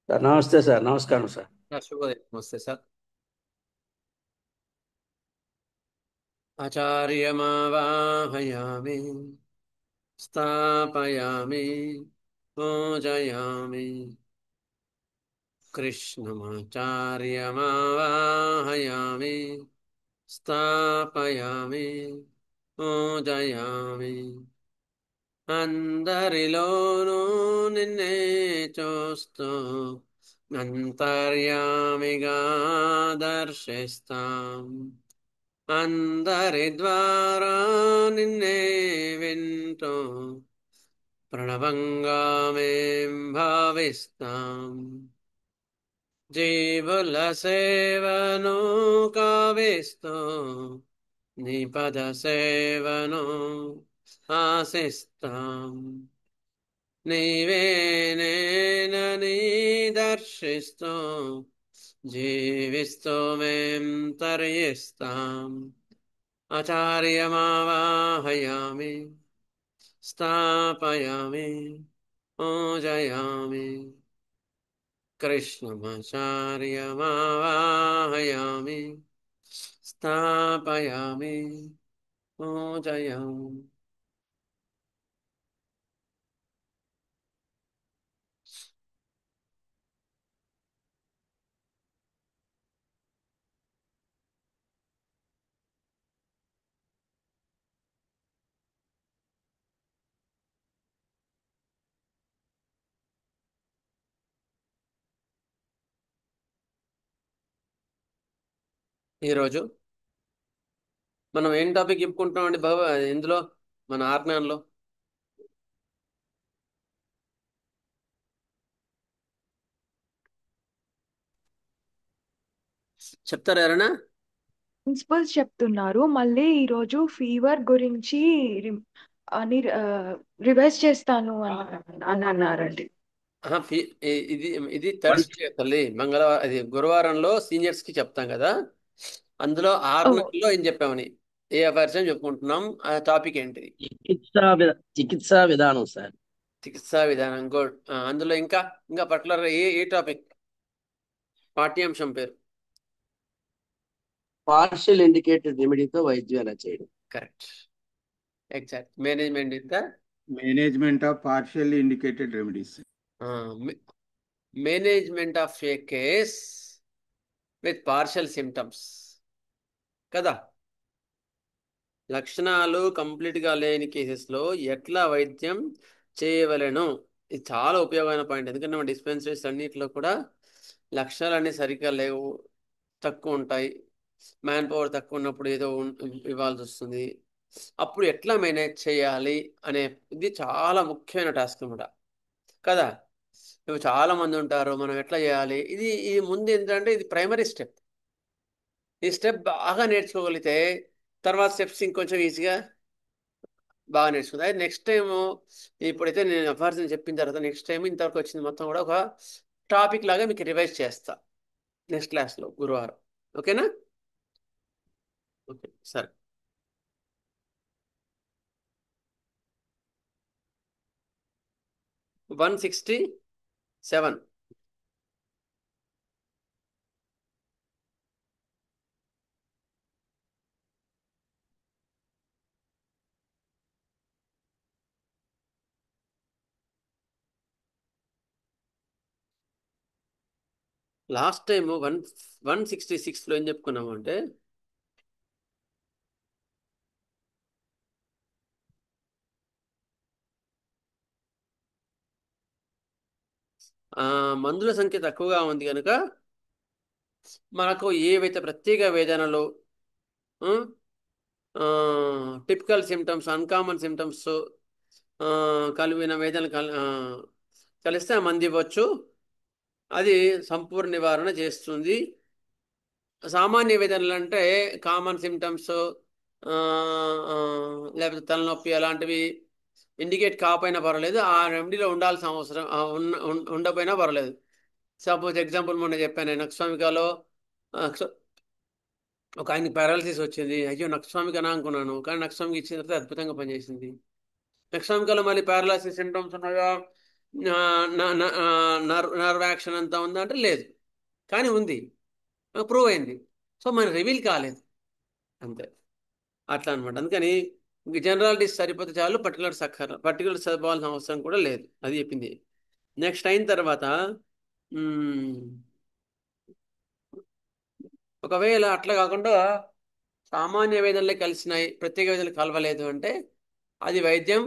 Sir నమస్తే sir, నమస్కారం sir. శుభోదయం. నమస్తే సార్. ఆచార్యమావాహయామి, స్థాపయామి, పూజయామి. కృష్ణమాచార్యమావాహయామి, స్థాపయామి, పూజయామి. అందరిలోనూ నిన్నే చూస్తూ అంతర్యామిగా దర్శిస్తాం. అందరి ద్వారా నిన్నే వింటూ ప్రణవంగా మేం భావిస్తాం. జీవుల సేవను కావిస్తూ నీ పద సేవను ఆశిస్తాం. నీవే నేనని దర్శిస్తూ జీవిస్తూ మేం తరిస్తాం. ఆచార్యమావాహయామి, స్థాపయామి, పూజయామి. కృష్ణమాచార్యమావాహయామి, స్థాపయామి, పూజయామి. ఈరోజు మనం ఏం టాపిక్ చెప్పుకుంటున్నాం అండి బాబా ఇందులో, మన ఆజ్ఞానంలో చెప్తారా ఎవరైనా? ప్రిన్సిపల్స్ చెప్తున్నారు. మళ్ళీ ఈరోజు ఫీవర్ గురించి రి- అని రివైజ్ చేస్తాను అని అన్నారండి. ఆహా, ఇది ఇది థర్స్డే తల్లి, మంగళవారం అది గురువారంలో సీనియర్స్ కి చెప్తాం కదా. అందులో ఓ, 6 నెలల్లో ఏం చెప్పామని ఏ పరిచయం చెప్పుకుంటున్నాం. ఆ టాపిక్ ఏంటిది? చికిత్సా విధానం సార్. చికిత్సా విధానం. గుడ్. అందులో ఇంకా ఇంకా పర్టికులర్ ఏ ఏ టాపిక్, పాఠ్యాంశం పేరు? పార్షియల్ ఇండికేటెడ్ రెమెడీతో వైద్యం ఎలా చేయడం. Correct, exact. Management in the management of partially indicated remedies. Management of A case with partial symptoms కదా. లక్షణాలు కంప్లీట్గా లేని కేసెస్లో ఎట్లా వైద్యం చేయవలెను. ఇది చాలా ఉపయోగమైన పాయింట్. ఎందుకంటే మన డిస్పెన్సరీస్ అన్నిటిలో కూడా లక్షణాలు సరిగ్గా లేవు, తక్కువ ఉంటాయి. మ్యాన్ పవర్ తక్కువ ఉన్నప్పుడు ఏదో ఇవ్వాల్సి వస్తుంది. అప్పుడు ఎట్లా మేనేజ్ చేయాలి అనే ఇది చాలా ముఖ్యమైన టాస్క్ అనమాట కదా. ఇప్పుడు చాలా మంది ఉంటారు, మనం ఎట్లా చేయాలి ఇది ముందు ఏంటంటే ఇది ప్రైమరీ స్టెప్. ఈ స్టెప్ బాగా నేర్చుకోగలిగితే తర్వాత స్టెప్స్ ఇంకొంచెం ఈజీగా బాగా నేర్చుకుంది. అయితే నెక్స్ట్ టైం ఇప్పుడైతే నేను అఫార్స్ చెప్పిన తర్వాత నెక్స్ట్ టైం ఇంతవరకు వచ్చింది మొత్తం కూడా ఒక టాపిక్ లాగా మీకు రివైజ్ చేస్తా నెక్స్ట్ క్లాస్లో గురువారం. ఓకేనా? ఓకే, సరే. వన్ 167. లాస్ట్ టైం 166లో ఏం చెప్పుకున్నాము అంటే మందుల సంఖ్య తక్కువగా ఉంది కనుక మనకు ఏవైతే ప్రత్యేక వేదనలు, టిపికల్ సిమ్టమ్స్, అన్కామన్ సిమ్టమ్స్ కలిగిన వేదనలు కలిస్తే ఆ మంది ఇవ్వచ్చు. అది సంపూర్ణ నివారణ చేస్తుంది. సామాన్య వేదనలు అంటే కామన్ సిమ్టమ్స్, లేకపోతే తలనొప్పి అలాంటివి ఇండికేట్ కాకపోయినా పర్వాలేదు, ఆ రెమెడీలో ఉండాల్సిన అవసరం ఉండకపోయినా పర్వాలేదు. సపోజ్ ఎగ్జాంపుల్ మొన్న చెప్పాను, నక్స్వామికాలో ఒక ఆయనకి పారాలసిస్ వచ్చింది. అయ్యో నక్స్వామికనా అనుకున్నాను, కానీ నక్స్వామికి ఇచ్చిన తర్వాత అద్భుతంగా పనిచేసింది. ఎగ్జాంపుల్ మళ్ళీ పారాలసిస్ సింటమ్స్ ఉన్నాయా, నర్వ్ యాక్షన్ అంతా ఉందా అంటే లేదు, కానీ ఉంది, ప్రూవ్ అయింది. సో మన రివీల్ కాలేదు అంతే, అట్లా అనమాట. అందుకని జనరాలిటీస్ సరిపోతే చాలు, పర్టికులర్ చదవాల్సిన అవసరం కూడా లేదు, అది చెప్పింది. నెక్స్ట్ అయిన తర్వాత ఒకవేళ అట్లా కాకుండా సామాన్య వేదనలే కలిసినాయి, ప్రత్యేక వేదనలు కలవలేదు అంటే అది వైద్యం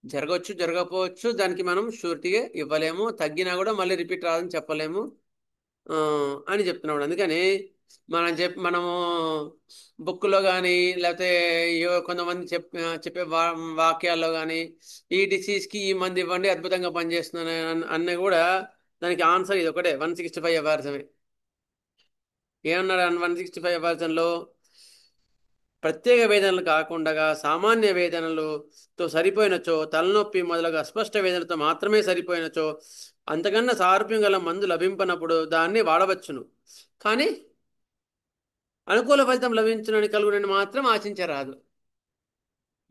జరగవచ్చు, జరగకపోవచ్చు, దానికి మనం షూరిటీగా ఇవ్వలేము, తగ్గినా కూడా మళ్ళీ రిపీట్ రాదని చెప్పలేము అని చెప్తున్నాడు. అందుకని మనము బుక్లో కానీ లేకపోతే కొంతమంది చెప్పే వాక్యాల్లో కానీ ఈ డిసీజ్కి ఈ మంది ఇవ్వండి అద్భుతంగా పనిచేస్తున్నాను అన్న కూడా దానికి ఆన్సర్ ఇది ఒకటే, 165 అవర్సమే. ఏమన్నాడు 165 అవర్సంలో? ప్రత్యేక వేదనలు కాకుండా సామాన్య వేదనలతో సరిపోయినచో, తలనొప్పి మొదలుగా అస్పష్ట వేదనతో మాత్రమే సరిపోయినచో, అంతకన్నా సారూప్యం గల మందు లభింపనప్పుడు దాన్ని వాడవచ్చును, కానీ అనుకూల ఫలితం లభించునని కలుగునని మాత్రం ఆశించరాదు.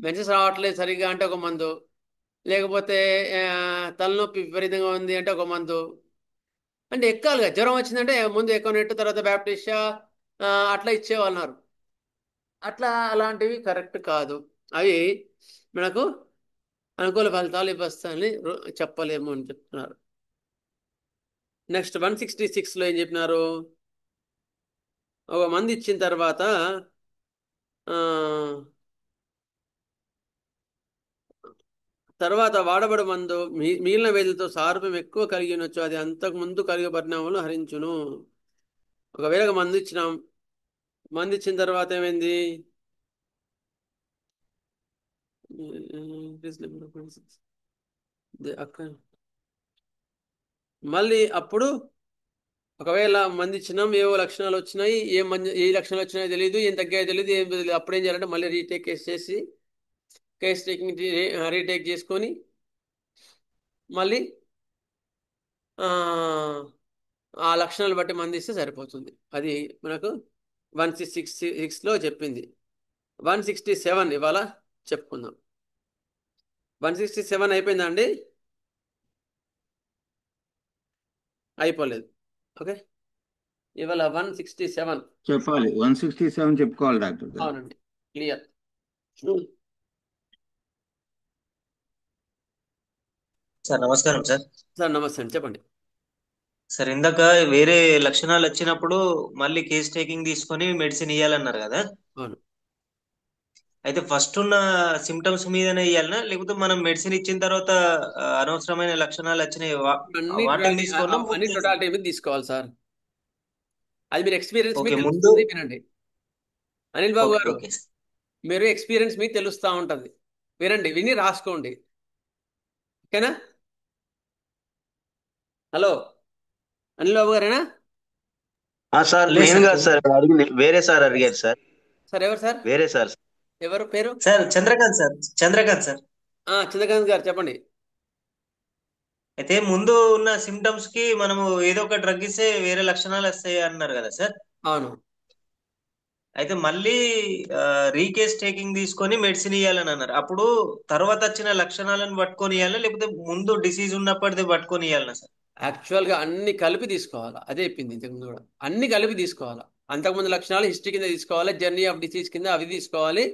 మెన్సెస్ రావట్లేదు సరిగ్గా అంటే ఒక మందు, లేకపోతే తలనొప్పి విపరీతంగా ఉంది అంటే ఒక మందు, అంటే ఎక్కాలిగా. జ్వరం వచ్చిందంటే ముందు ఎక్కువ తర్వాత బ్యాప్టిషా అట్లా ఇచ్చేవాళ్ళన్నారు. అలాంటివి కరెక్ట్ కాదు, అవి మనకు అనుకూల ఫలితాలు ఇవ్వస్తాయని చెప్పలేము అని చెప్తున్నారు. నెక్స్ట్ 166లో ఏం చెప్పినారు? ఒక మంది ఇచ్చిన తర్వాత వాడబడు మందు మిగిలిన వేదులతో సారూప్యం ఎక్కువ కలిగి ఉండొచ్చు, అది అంతకు ముందు కలిగే పరిణామాలను హరించును. ఒకవేళ మందు ఇచ్చిన తర్వాత ఏమైంది? మళ్ళీ అప్పుడు ఒకవేళ మంది ఇచ్చినాం, ఏవో లక్షణాలు వచ్చినాయి, ఏ లక్షణాలు వచ్చినాయో తెలియదు, ఏం తగ్గాయో తెలియదు, ఏం తెలియదు, అప్పుడు ఏం చేయాలంటే మళ్ళీ రీటేక్ చేసుకొని మళ్ళీ ఆ లక్షణాలు బట్టి మంది ఇస్తే సరిపోతుంది. అది మనకు 166లో చెప్పింది. 167 ఇవాళ చెప్పుకుందాం. 167 అయిపోయిందా అండి? అయిపోలేదు. ఓకే, ఇవాళ 167 చెప్పాలి. 167 చెప్పుకోవాలి డాక్టర్ గారు. అవునండి, క్లియర్. సార్ నమస్కారం సార్. సార్ నమస్తే అండి, చెప్పండి. సార్ ఇందాక వేరే లక్షణాలు వచ్చినప్పుడు మళ్ళీ కేస్ టేకింగ్ తీసుకొని మెడిసిన్ ఇవ్వాలన్నారు కదా. అవును. అయితే ఫస్ట్ ఉన్న సిమ్టమ్స్ మీదనే ఇవ్వాలనా, లేకపోతే మనం మెడిసిన్ ఇచ్చిన తర్వాత అనవసరమైన లక్షణాలు వచ్చినాయి వాటిని తీసుకోవాలా? అన్ని టోటాలిటీ మీద తీసుకోవాలి సార్. అది మీరు ఎక్స్పీరియన్స్ ఓకే, మీకు ముందు తెలుస్తుంది. వినండి అనిల్ బాబు గారు, ఓకే మీరు ఎక్స్పీరియన్స్ మీకు తెలుస్తూ ఉంటుంది, వినండి, విని రాసుకోండి, ఓకేనా? హలో అనిల్ బాబు గారేనా? సార్ నేను కాదు సార్ అడిగింది, వేరే సార్ అడిగారు సార్. సార్ ఎవరు సార్? వేరే సార్. ఎవరు పేరు? Sir Chandrakant sir. Chandrakant sir. Chandrakant గారు చెప్పండి. అయితే ముందు ఉన్న సిమ్టమ్స్ కి మనము ఏదో ఒక డ్రగ్ ఇస్తే వేరే లక్షణాలు వస్తాయి అన్నారు కదా సార్. అవును. అయితే మళ్ళీ రీకేస్ టేకింగ్ తీసుకొని మెడిసిన్ ఇవ్వాలని అన్నారు. అప్పుడు తర్వాత వచ్చిన లక్షణాలను పట్టుకొని ఇవ్వాలా, లేకపోతే ముందు డిసీజ్ ఉన్నప్పటిదే పట్టుకొని ఇవ్వాలనా సార్? యాక్చువల్గా అన్ని కలిపి తీసుకోవాలా, అదే చెప్పింది ఇంతకుముందు కూడా. అన్ని కలిపి తీసుకోవాలా. అంతకుముందు లక్షణాలు హిస్టరీ కింద తీసుకోవాలి, జర్నీ ఆఫ్ డిసీజ్ కింద అవి తీసుకోవాలి,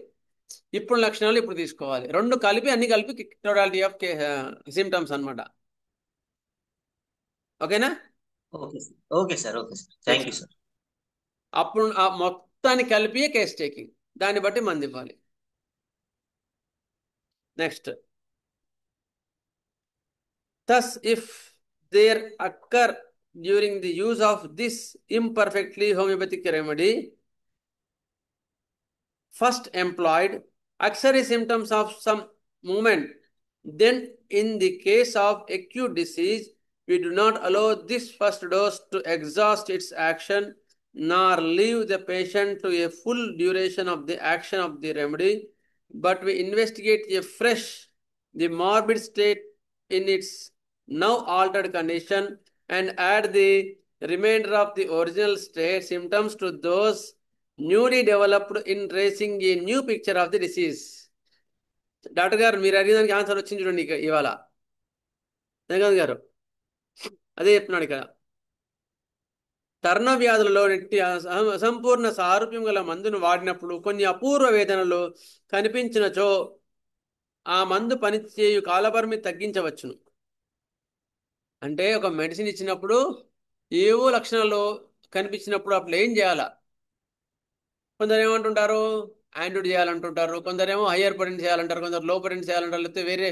ఇప్పుడు లక్షణాలు ఇప్పుడు తీసుకోవాలి. రెండు కలిపి అన్ని కలిపి టోటాలిటీ ఆఫ్ సిమ్టమ్స్ అనమాట. ఓకేనా? Okay sir. Thank you sir. అప్పుడు ఆ మొత్తాన్ని కలిపి కేస్ టేకింగ్, దాన్ని బట్టి మంది ఇవ్వాలి. Next, thus if there occur during the use of this imperfectly homeopathic remedy first employed auxiliary symptoms of some movement, then in the case of acute disease we do not allow this first dose to exhaust its action nor leave the patient to a full duration of the action of the remedy, but we investigate afresh the morbid state in its now altered condition and add the remainder of the original state symptoms to those newly developed in tracing a new picture of the disease. Doctor గారు మీరు అడిగిన దానికి answer వచ్చింది చూడండి ఇవాళ జగన్ గారు అదే చెప్తున్నాడు ఇక్కడ. తర్ణ వ్యాధులలో నెట్టి అసంపూర్ణ సారూప్యం గల మందును వాడినప్పుడు కొన్ని అపూర్వ వేదనలు కనిపించినచో ఆ మందు పనిచేయు కాలపరిమితి తగ్గించవచ్చును. అంటే ఒక మెడిసిన్ ఇచ్చినప్పుడు ఏవో లక్షణాలు కనిపించినప్పుడు అప్పుడు ఏం చేయాలా? కొందరు ఏమంటుంటారు యాంటీడోట్ చేయాలంటుంటారు, కొందరేమో హయ్యర్ పొటెంట్ చేయాలంటారు, కొందరు లో పొటెంట్ చేయాలంటారు, లేకపోతే వేరే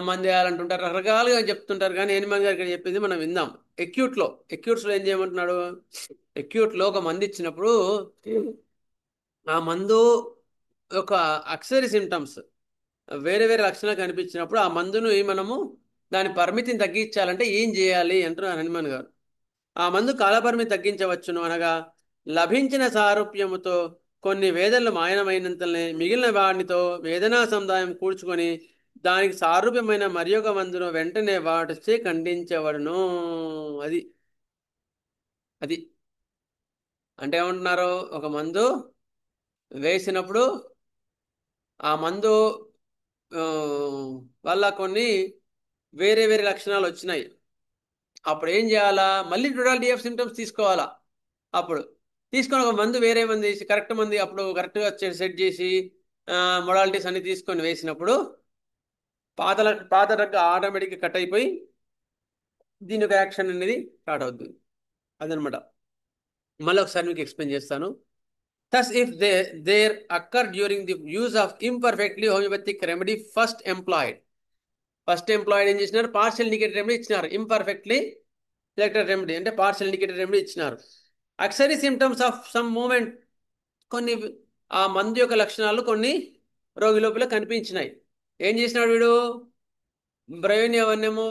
మంది చేయాలంటుంటారు, రకరకాలుగా చెప్తుంటారు. కానీ హనుమాన్ గారు ఇక్కడ చెప్పింది మనం విందాం. ఎక్యూట్స్లో ఏం చేయమంటున్నాడు? ఎక్యూట్లో ఒక మందు ఇచ్చినప్పుడు ఆ మందు ఒక అక్సరీ సిమ్టమ్స్ వేరే వేరే లక్షణాలు కనిపించినప్పుడు ఆ మందును మనము దాని పరిమితిని తగ్గించాలంటే ఏం చేయాలి అంటున్నారు హనుమాన్ గారు. ఆ మందు కాలపరిమితి తగ్గించవచ్చును అనగా లభించిన సారూప్యముతో కొన్ని వేదనలు మాయనమైనంతనే మిగిలిన వాటితో వేదనా సముదాయం కూర్చుకొని దానికి సారూప్యమైన మరి ఒక మందును వెంటనే వాటిచే ఖండించబడును. అది అది అంటే ఏమంటున్నారు? ఒక మందు వేసినప్పుడు ఆ మందు వల్ల కొన్ని వేరే వేరే లక్షణాలు వచ్చినాయి. అప్పుడు ఏం చేయాలా? మళ్ళీ టోటాలిటీ ఆఫ్ సిమ్టమ్స్ తీసుకోవాలా. అప్పుడు తీసుకొని ఒక మందు వేరే మంది వేసి కరెక్ట్ మంది అప్పుడు కరెక్ట్గా సెట్ చేసి మొడాలిటీస్ అన్ని తీసుకొని వేసినప్పుడు పాత రగ్గ ఆటోమేటిక్గా కట్ అయిపోయి దీని యొక్క యాక్షన్ అనేది స్టార్ట్ అవుతుంది. అదనమాట. మళ్ళీ ఒకసారి మీకు ఎక్స్ప్లెయిన్ చేస్తాను. Thus, if there occur during the use of imperfectly homeopathic remedy first employed ఏం చేసినారు? పార్షియల్ ఇండికేటెడ్ రెమెడీ ఇచ్చినారు. ఇంపర్ఫెక్ట్లీ సెలెక్టెడ్ రెమెడీ అంటే పార్షియల్ ఇండికేటెడ్ రెమెడీ ఇచ్చినారు. అక్సరీ సిమ్టమ్స్ ఆఫ్ సమ్ మూమెంట్ కొన్ని ఆ మందు యొక్క లక్షణాలు కొన్ని రోగి లోపల కనిపించినాయి. ఏం చేసినాడు వీడు? బ్రెయిన్ అవన్నేమో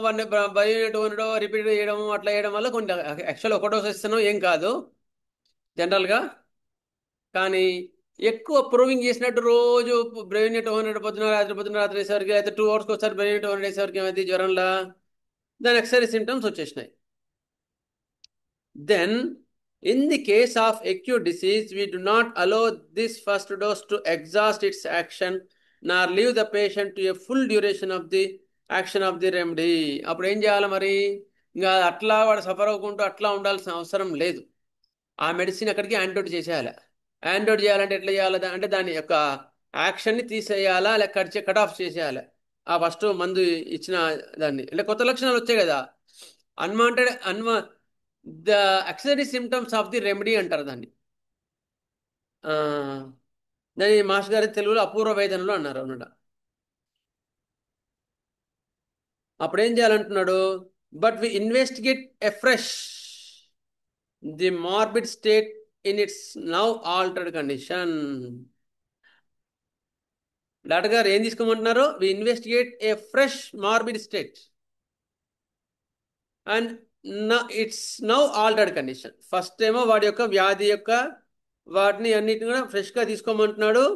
బ్రెయిన్ రిపీట్ చేయడము అట్లా చేయడం వల్ల కొన్ని యాక్చువల్ ఒక డోస్ ఇస్తున్నాం ఏం కాదు జనరల్గా. కానీ ఎక్కువ ప్రూవింగ్ చేసినట్టు రోజు బ్రెయిన్ 200 పొద్దున రాత్రి వేసేవారికి అయితే 2 hours ఒకసారి బ్రెయిన్ 200 వేసేవారికి ఏమైంది? జ్వరంలా దాని ఎక్సరీ సిమ్టమ్స్ వచ్చేసినాయి. Then in the case of acute disease we do not allow this first dose to exhaust its action nor leave the patient to a full duration of the action of the remedy. అప్పుడు ఏం చేయాలి మరి? ఇంకా అట్లా వాడు suffer అవ్వకుండా అట్లా ఉండాల్సిన అవసరం లేదు. ఆ మెడిసిన్ అక్కడికి యాంటీడోట్ చేసేయాలి. యాంటీడోట్ చేయాలంటే ఎట్లా చేయాలి అంటే దాని యొక్క యాక్షన్ని తీసేయాలా లేక కట్ ఆఫ్ చేసేయాలి. ఆ ఫస్ట్ మందు ఇచ్చిన దాన్ని అంటే కొత్త లక్షణాలు వచ్చాయి కదా, the accessory symptoms of the remedy అంటారు దాన్ని. దాని మాస్టర్ గారి తెలుగులో అపూర్వ వేదనలు అన్నారు అన్నమాట. అప్పుడు ఏం చేయాలంటున్నాడు? But we investigate afresh the morbid state in its now altered condition. Doctor గారు ఏం తీసుకోమంటున్నారు? We investigate a fresh morbid state and its now altered condition. First ఏమో వాడి యొక్క వ్యాధి యొక్క వాటిని అన్నిటిని కూడా ఫ్రెష్గా తీసుకోమంటున్నాడు.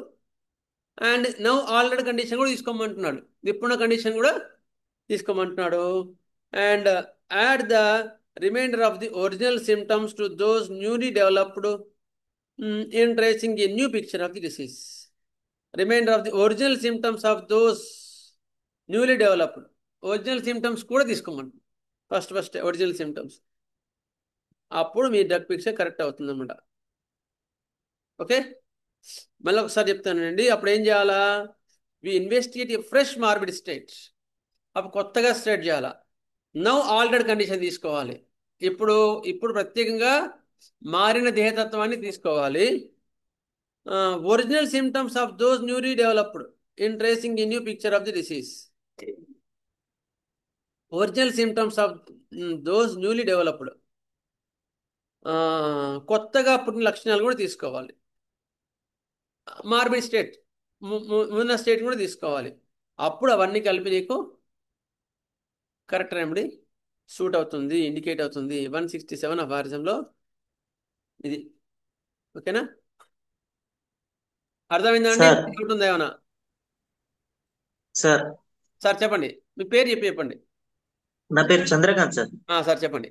అండ్ నౌ ఆల్టర్డ్ కండిషన్ కూడా తీసుకోమంటున్నాడు. ఇప్పుడున్న కండిషన్ కూడా తీసుకోమంటున్నాడు. And add the reminder of the original symptoms to those newly developed in tracing a new picture of the disease. Reminder of the original symptoms of those newly developed original symptoms కూడా తీసుకోమంటున్నాడు. First original symptoms. అప్పుడు మీ drug picture correct అవుతుంది అనమాట. Okay, మళ్ళీ ఒకసారి చెప్తానండి. అప్పుడు ఏం చేయాలా? We investigate a fresh morbid state. అప్పుడు కొత్తగా స్టార్ట్ చేయాలా. నౌ ఆల్టర్డ్ కండిషన్ తీసుకోవాలి. ఇప్పుడు ప్రత్యేకంగా మారిన దేహతత్వాన్ని తీసుకోవాలి. Original symptoms of those newly developed in tracing a new picture of the disease. Original symptoms of those newly developed కొత్తగా పుట్టిన లక్షణాలు కూడా తీసుకోవాలి. మార్బిడ్ స్టేట్ ఉన్న స్టేట్ కూడా తీసుకోవాలి. అప్పుడు అవన్నీ కలిపి నీకు కరెక్ట్ రెమెడీ సూట్ అవుతుంది, ఇండికేట్ అవుతుంది. 167 ఆఫ్ ఆరిజంలో ఇది. ఓకేనా? అర్థమైందండి? ఉంటుందా ఏమన్నా? సార్ చెప్పండి, మీ పేరు చెప్పండి. నా పేరు చంద్రకాంత్ సార్. సార్ చెప్పండి.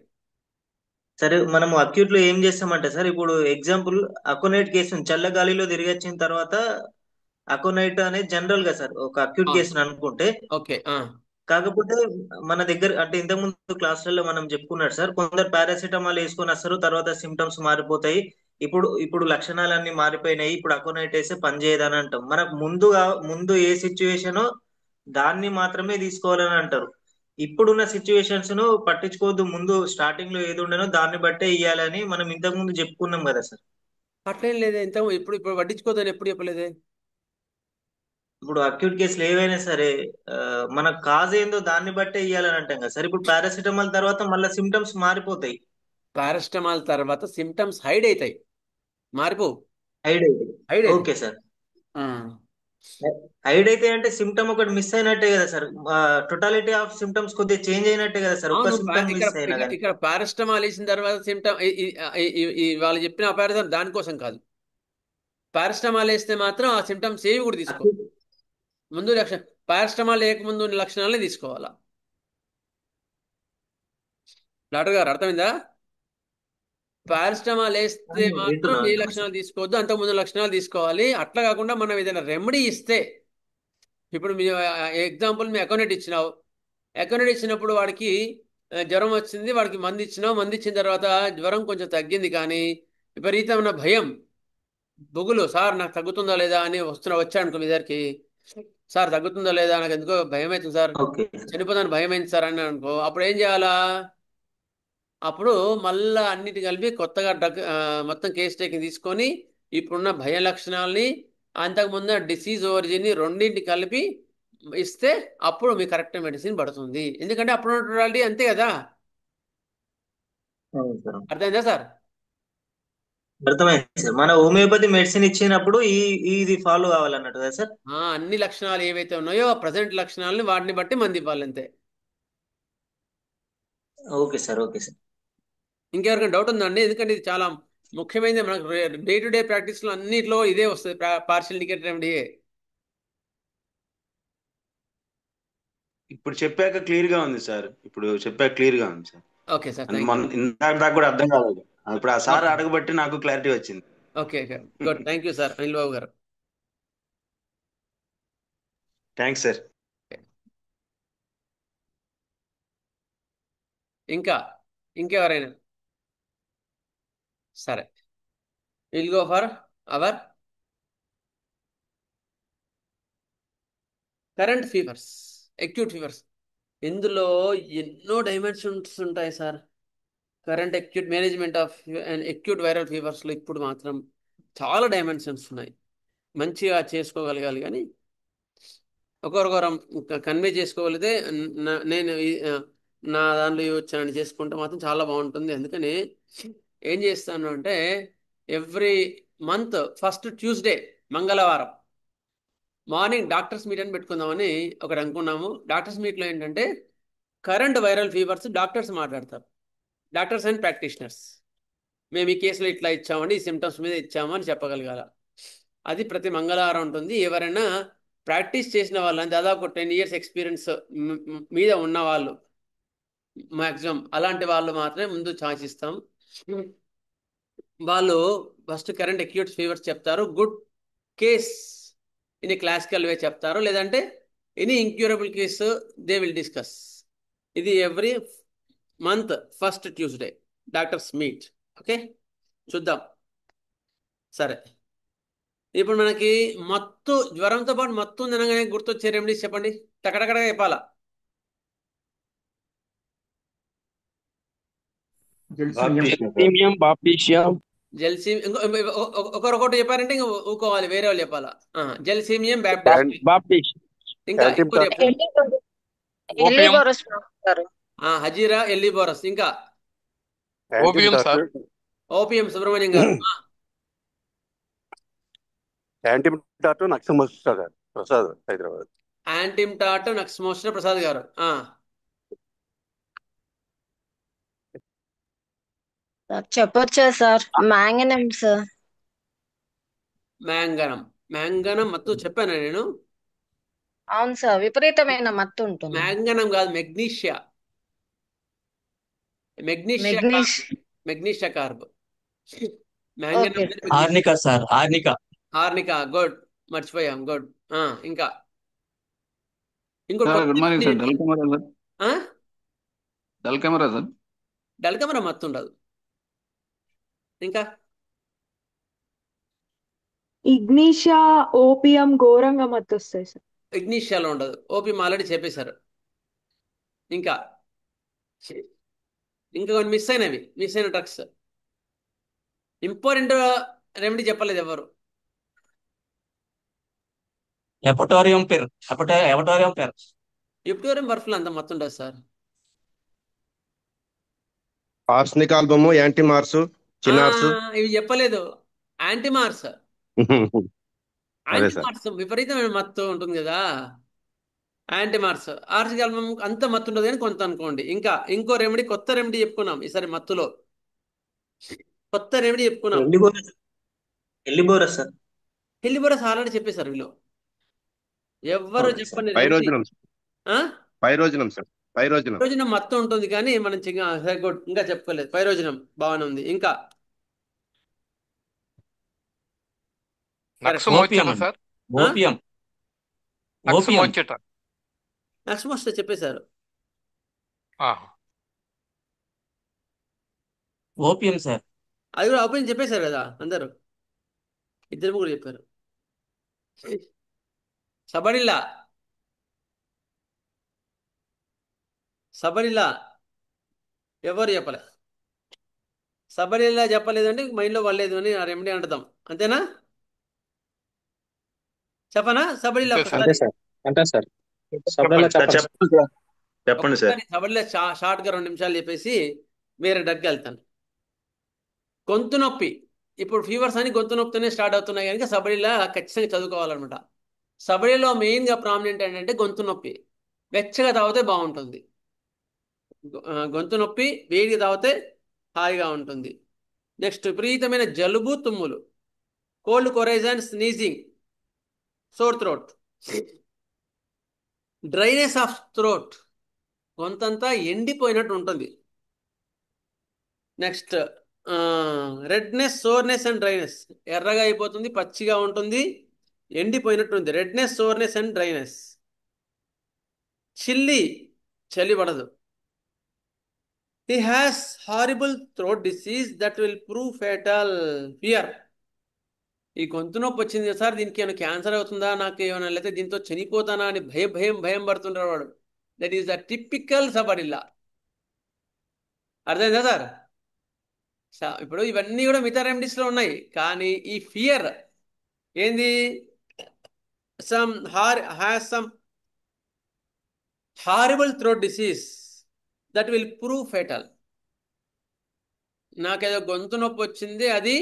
సరే, మనము అక్యూట్ లో ఏం చేస్తామంటే సార్, ఇప్పుడు ఎగ్జాంపుల్ అకోనేట్ కేసు చల్ల గాలిలో తిరిగి వచ్చిన తర్వాత అకోనైట్ అనేది జనరల్ గా సార్ ఒక అక్యూట్ అవును. కేసుని అనుకుంటే. ఓకే. కాకపోతే మన దగ్గర అంటే ఇంతకు ముందు క్లాసులలో మనం చెప్పుకున్నాడు సార్, కొందరు పారాసిటమాల్ వేసుకొని వస్తారు, తర్వాత సిమ్టమ్స్ మారిపోతాయి. ఇప్పుడు లక్షణాలన్నీ మారిపోయినాయి, ఇప్పుడు అకోనైట్ వేస్తే పనిచేయదని అంటాం. మనకు ముందు ఏ సిచ్యువేషనో దాన్ని మాత్రమే తీసుకోవాలని అంటారు. ఇప్పుడున్న సిచ్యువేషన్స్ ను పట్టించుకోవద్దు, ముందు స్టార్టింగ్ లో ఏది ఉండనో దాన్ని బట్టే ఇయ్యాలని మనం ఇంతకు ముందు చెప్పుకున్నాం కదా సార్. అట్లేం లేదే, ఇప్పుడు పట్టించుకోదని ఎప్పుడు చెప్పలేదే. ఇప్పుడు అక్యూట్ కేసులు ఏవైనా సరే ఆ, మన కాజ్ ఏందో దాన్ని బట్టే ఇయ్యాలని అంటాం కదా సార్. ఇప్పుడు పారాసిటమాల్ తర్వాత మళ్ళీ సిమ్టమ్స్ మారిపోతాయి. పారాసిటమాల్ తర్వాత సిమ్టమ్స్ హైడ్ అవుతాయి, మారిపోవు. హైడ్ అయితే హైడ్ అవుతాయి. Okay sir. హైడ్ అయితే అంటే సిమ్టమ్ ఒకటి మిస్ అయినట్టే కదా సార్. టోటాలిటీ ఆఫ్ సిమ్టమ్స్ కొద్దిగా చేంజ్ అయినట్టే కదా సార్, ఒక్క అవును. సిమ్టమ్ ఇక్కడ మిస్ అయినా ఇక్కడ కానీ. ఇక్కడ పారాసిటమాల్ వేసిన తర్వాత సిమ్టమ్ వాళ్ళు చెప్పిన అపార్థం దానికోసం కాదు. పారాసిటమాల్ వేస్తే మాత్రం ఆ సిమ్టమ్స్ ఏవి కూడా తీసుకో. ముందు పారాసిటమాల్ లేకముందు ఉన్న లక్షణాలనే తీసుకోవాలా. డాక్టర్ గారు అర్థమైందా? పారాసిటమాల్ వేస్తే మాత్రం ఏ వింటున్నా సార్. లక్షణాలు తీసుకోవద్దు, అంతకుముందు లక్షణాలు తీసుకోవాలి. అట్లా కాకుండా మనం ఏదైనా రెమెడీ ఇస్తే, ఇప్పుడు మీ ఎగ్జాంపుల్ మీ అకౌంట్ ఇచ్చినావు, అకౌంట్ ఇచ్చినప్పుడు వాడికి జ్వరం వచ్చింది, వాడికి మందు ఇచ్చినావు, మందు ఇచ్చిన తర్వాత జ్వరం కొంచెం తగ్గింది, కానీ విపరీతమైన భయం, బొగులు, సార్ నాకు తగ్గుతుందా లేదా అని వచ్చాడు మీ దగ్గరికి, సార్ తగ్గుతుందా లేదా, నాకు ఎందుకో భయం అవుతుంది సార్, ఓకే చనిపోతాను భయం అయింది సార్ అని అనుకో, అప్పుడు ఏం చేయాలా? అప్పుడు మళ్ళా అన్నిటి కలిపి కొత్తగా మొత్తం కేస్ టేకింగ్ తీసుకొని ఇప్పుడున్న భయ లక్షణాలని, అంతకుముందు డిసీజ్ ఒరిజిన్ని రెండింటి కలిపి ఇస్తే అప్పుడు మీ కరెక్ట్ మెడిసిన్ పడుతుంది. ఎందుకంటే అప్పుడు ఉన్నటువంటి అంతే కదా. అవును సార్. అర్థమైందా సార్? అర్థమైంది సార్. మన హోమియోపతి మెడిసిన్ ఇచ్చినప్పుడు ఇది ఫాలో కావాలన్నట్టు కదా సార్. అన్ని లక్షణాలు ఏవైతే ఉన్నాయో ఆ ప్రజెంట్ లక్షణాలని వాటిని బట్టి మంది ఇవ్వాలి అంతే. Okay sir. Okay sir. ఇంకెవరికైనా డౌట్ ఉందండి? ఎందుకంటే ఇది చాలా ముఖ్యమైనది, మనకు డే టు డే ప్రాక్టీస్లో అన్నిట్లో ఇదే వస్తుంది, పార్షియల్ ఇండికేటర్ రెమెడీ. ఇప్పుడు చెప్పాక క్లియర్ గా ఉంది sir. Sir. Okay sir, thank you. ఇందాక దాకా కూడా అర్థం కాలేదు. ఇప్పుడు ఆ సార్ అడగబట్టి నాకు క్లారిటీ వచ్చింది. Okay good, thank you sir Anil Babu garu. Thanks sir. ఇంకెవరైనా? సరే, will go for our current fevers, acute fevers. ఇందులో ఎన్నో డైమెన్షన్స్ ఉంటాయి sir. Current acute management of and acute viral ఫీవర్స్లో ఇప్పుడు మాత్రం చాలా డైమెన్షన్స్ ఉన్నాయి. మంచిగా చేసుకోగలగాలి, కానీ ఒకరొకరం కన్వే చేసుకోగలిగితే నేను నా దాంట్లో వచ్చానని చేసుకుంటే మాత్రం చాలా బాగుంటుంది. అందుకని ఏం చేస్తాను అంటే ఎవ్రీ మంత్ ఫస్ట్ ట్యూస్డే మంగళవారం మార్నింగ్ డాక్టర్స్ మీట్ అని పెట్టుకుందామని ఒకటి అనుకున్నాము. డాక్టర్స్ మీట్లో ఏంటంటే కరెంట్ వైరల్ ఫీవర్స్ డాక్టర్స్ మాట్లాడతారు, డాక్టర్స్ అండ్ ప్రాక్టీషనర్స్. మేము ఈ కేసులో ఇట్లా ఇచ్చామండి, ఈ సిమ్టమ్స్ మీద ఇచ్చాము అని చెప్పగలగాల. అది ప్రతి మంగళవారం ఉంటుంది. ఎవరైనా ప్రాక్టీస్ చేసిన వాళ్ళని, దాదాపు 10 years ఎక్స్పీరియన్స్ మీద ఉన్న వాళ్ళు, మ్యాక్సిమం అలాంటి వాళ్ళు మాత్రమే ముందు ఛాన్స్ ఇస్తాం. వాళ్ళు ఫస్ట్ కరెంట్ అక్యూట్ ఫీవర్స్ చెప్తారు, good case in classical way చెప్తారు, లేదంటే any incurable case they will discuss. ఇది every month first Tuesday doctors meet. Okay, చూద్దాం. సరే, ఇప్పుడు మనకి మత్తు, జ్వరంతో పాటు మత్తు తినగానే గుర్తొచ్చే రెమెడీస్ చెప్పండి, టకటకడ చెప్పాలా. జెల్సీమియం, ఒకరొకటి చెప్పారంటే ఇంకా ఊకోవాలి, వేరే వాళ్ళు చెప్పాలా. జెల్సీమియం బ్యాప్టిస్ట్, ఇంకా ఇంకో చెప్పండి. ఎల్లిబోరస్ గారు. హజీరా ఎల్లిబోరస్, ఇంకా ఓపియం సార్. ఓపిఎం సుబ్రహ్మణ్యం గారు. యాంటీమిటాటో నక్సమోస్ట్రా గారు, ప్రసాద్, హైదరాబాద్. యాంటిమ్టాటో నక్సమోస్ట్రా ప్రసాద్ గారు. చెప్పొచ్చా సార్? మ్యాంగనం సార్. మ్యాంగనం మత్తు చెప్పాను నేను. అవును సార్, విపరీతమైన మత్తు ఉంటుంది. మ్యాంగనం కాదు, magnesia. Magnesia carb. Okay. Manganum, arnica sir, arnica. Arnica, good. మర్చిపోయాం. గుడ్. ఇంకా ఇంకోటి సార్ కొత్త good morning sir. remedy. Dulcamara sir. ఆ? Dulcamara sir. Dulcamara మత్తు ఉండదు. ఇంకా ఇగ్నిషా ఓపియం ఘోరంగా మత్తు వస్తాయి సార్. ఇగ్నిషియాలో ఉండదు. ఓపీఎం ఆల్రెడీ చెప్పేశారు. ఇంకా ఇంకా కొన్ని మిస్ అయిన డ్రగ్స్. ఇంపార్టెంట్ రెమెడీ చెప్పలేదు ఎవరు. ఎపటోరియం పెర్ యుప్టోరియం బర్ఫ్లో అంత మత్తు ఉండదు sir. Arsenic album, antim ars, chin ars. ఇవి చెప్పలేదు. యాంటీమార్స్. అదే సార్. యాంటీమార్స్ విపరీతమైన మత్తు ఉంటుంది కదా. యాంటీమార్స్ ఆర్సిక్ ఆల్బమ్ అంత మత్తు ఉండదు కానీ కొంత అనుకోండి. ఇంకా ఇంకో రెమెడీ, కొత్త రెమెడీ చెప్పుకున్నాం ఈసారి మత్తులో. కొత్త రెమెడీ చెప్పుకున్నాం. ఎల్లిబోరస్ సార్. హెల్లిబోరస్ ఆల్రెడీ చెప్పేశారు వీళ్ళు. ఎవ్వరు ఓకే సార్. చెప్పని రెమెడీ. పైరోజనం సార్. పైరోజనం. పైరోజనం మత్తు ఉంటుంది కానీ మనం ఇంకా చెప్పుకోలేదు. పైరోజనం బాగానే ఉంది. ఇంకా నక్సమోచిత సార్. ఓపియం నక్సమోచిత. నక్సమోచిత చెప్పేశారు. Opium sir. అది కూడా ఓపెన్ చెప్పేశారు కదా అందరూ. ఇద్దరు ముగ్గురు చెప్పారు. సబరిల్లా ఎవరు చెప్పలే. సబరిల్లా చెప్పలేదంటే మైండ్లో పడలేదు అని ఆ రెమెడీ అంటుదాం. అంతేనా? చెప్పనా? సబరిల్లా అంతే సార్. అంటే సార్ సభలో చెప్పండి సార్. సబరిల్లా షార్ట్గా 2 నిమిషాలు చెప్పేసి వేరే దగ్గరికి వెళ్తాను. గొంతు నొప్పి. ఇప్పుడు ఫీవర్స్ అని గొంతు నొప్పితోనే స్టార్ట్ అవుతున్నాయి కనుక సబరిల్లా ఖచ్చితంగా చదువుకోవాలన్నమాట. సబరిలో మెయిన్గా ప్రామినెంట్ ఏంటంటే గొంతు నొప్పి. వెచ్చగా తాగితే బాగుంటుంది. గొంతు నొప్పి వేడిగా తాగితే హాయిగా ఉంటుంది. నెక్స్ట్ విపరీతమైన జలుబు, తుమ్ములు, cold coryza, sneezing, sore throat, dryness of throat, గొంతంతా ఎండిపోయినట్టు ఉంటుంది. Next redness, soreness and dryness, ఎర్రగా అయిపోతుంది, పచ్చిగా ఉంటుంది, ఎండిపోయినట్టు ఉంది. Redness, soreness and dryness. చలి పడదు. He has horrible throat disease that will prove fatal. Fear. ఈ గొంతు నొప్పి వచ్చింది సార్, దీనికి ఏమైనా క్యాన్సర్ అవుతుందా, నాకు ఏమైనా లేకపోతే దీంతో చనిపోతానా అని భయం పడుతుంటారు వాడు. That is the typical sabadilla. అర్థమైందా సార్? ఇప్పుడు ఇవన్నీ కూడా మిగతా రెమెడీస్లో ఉన్నాయి. కానీ ఈ ఫియర్ ఏంది? Has some horrible throat disease that will prove fatal. నాకేదో గొంతు నొప్పి వచ్చింది, అది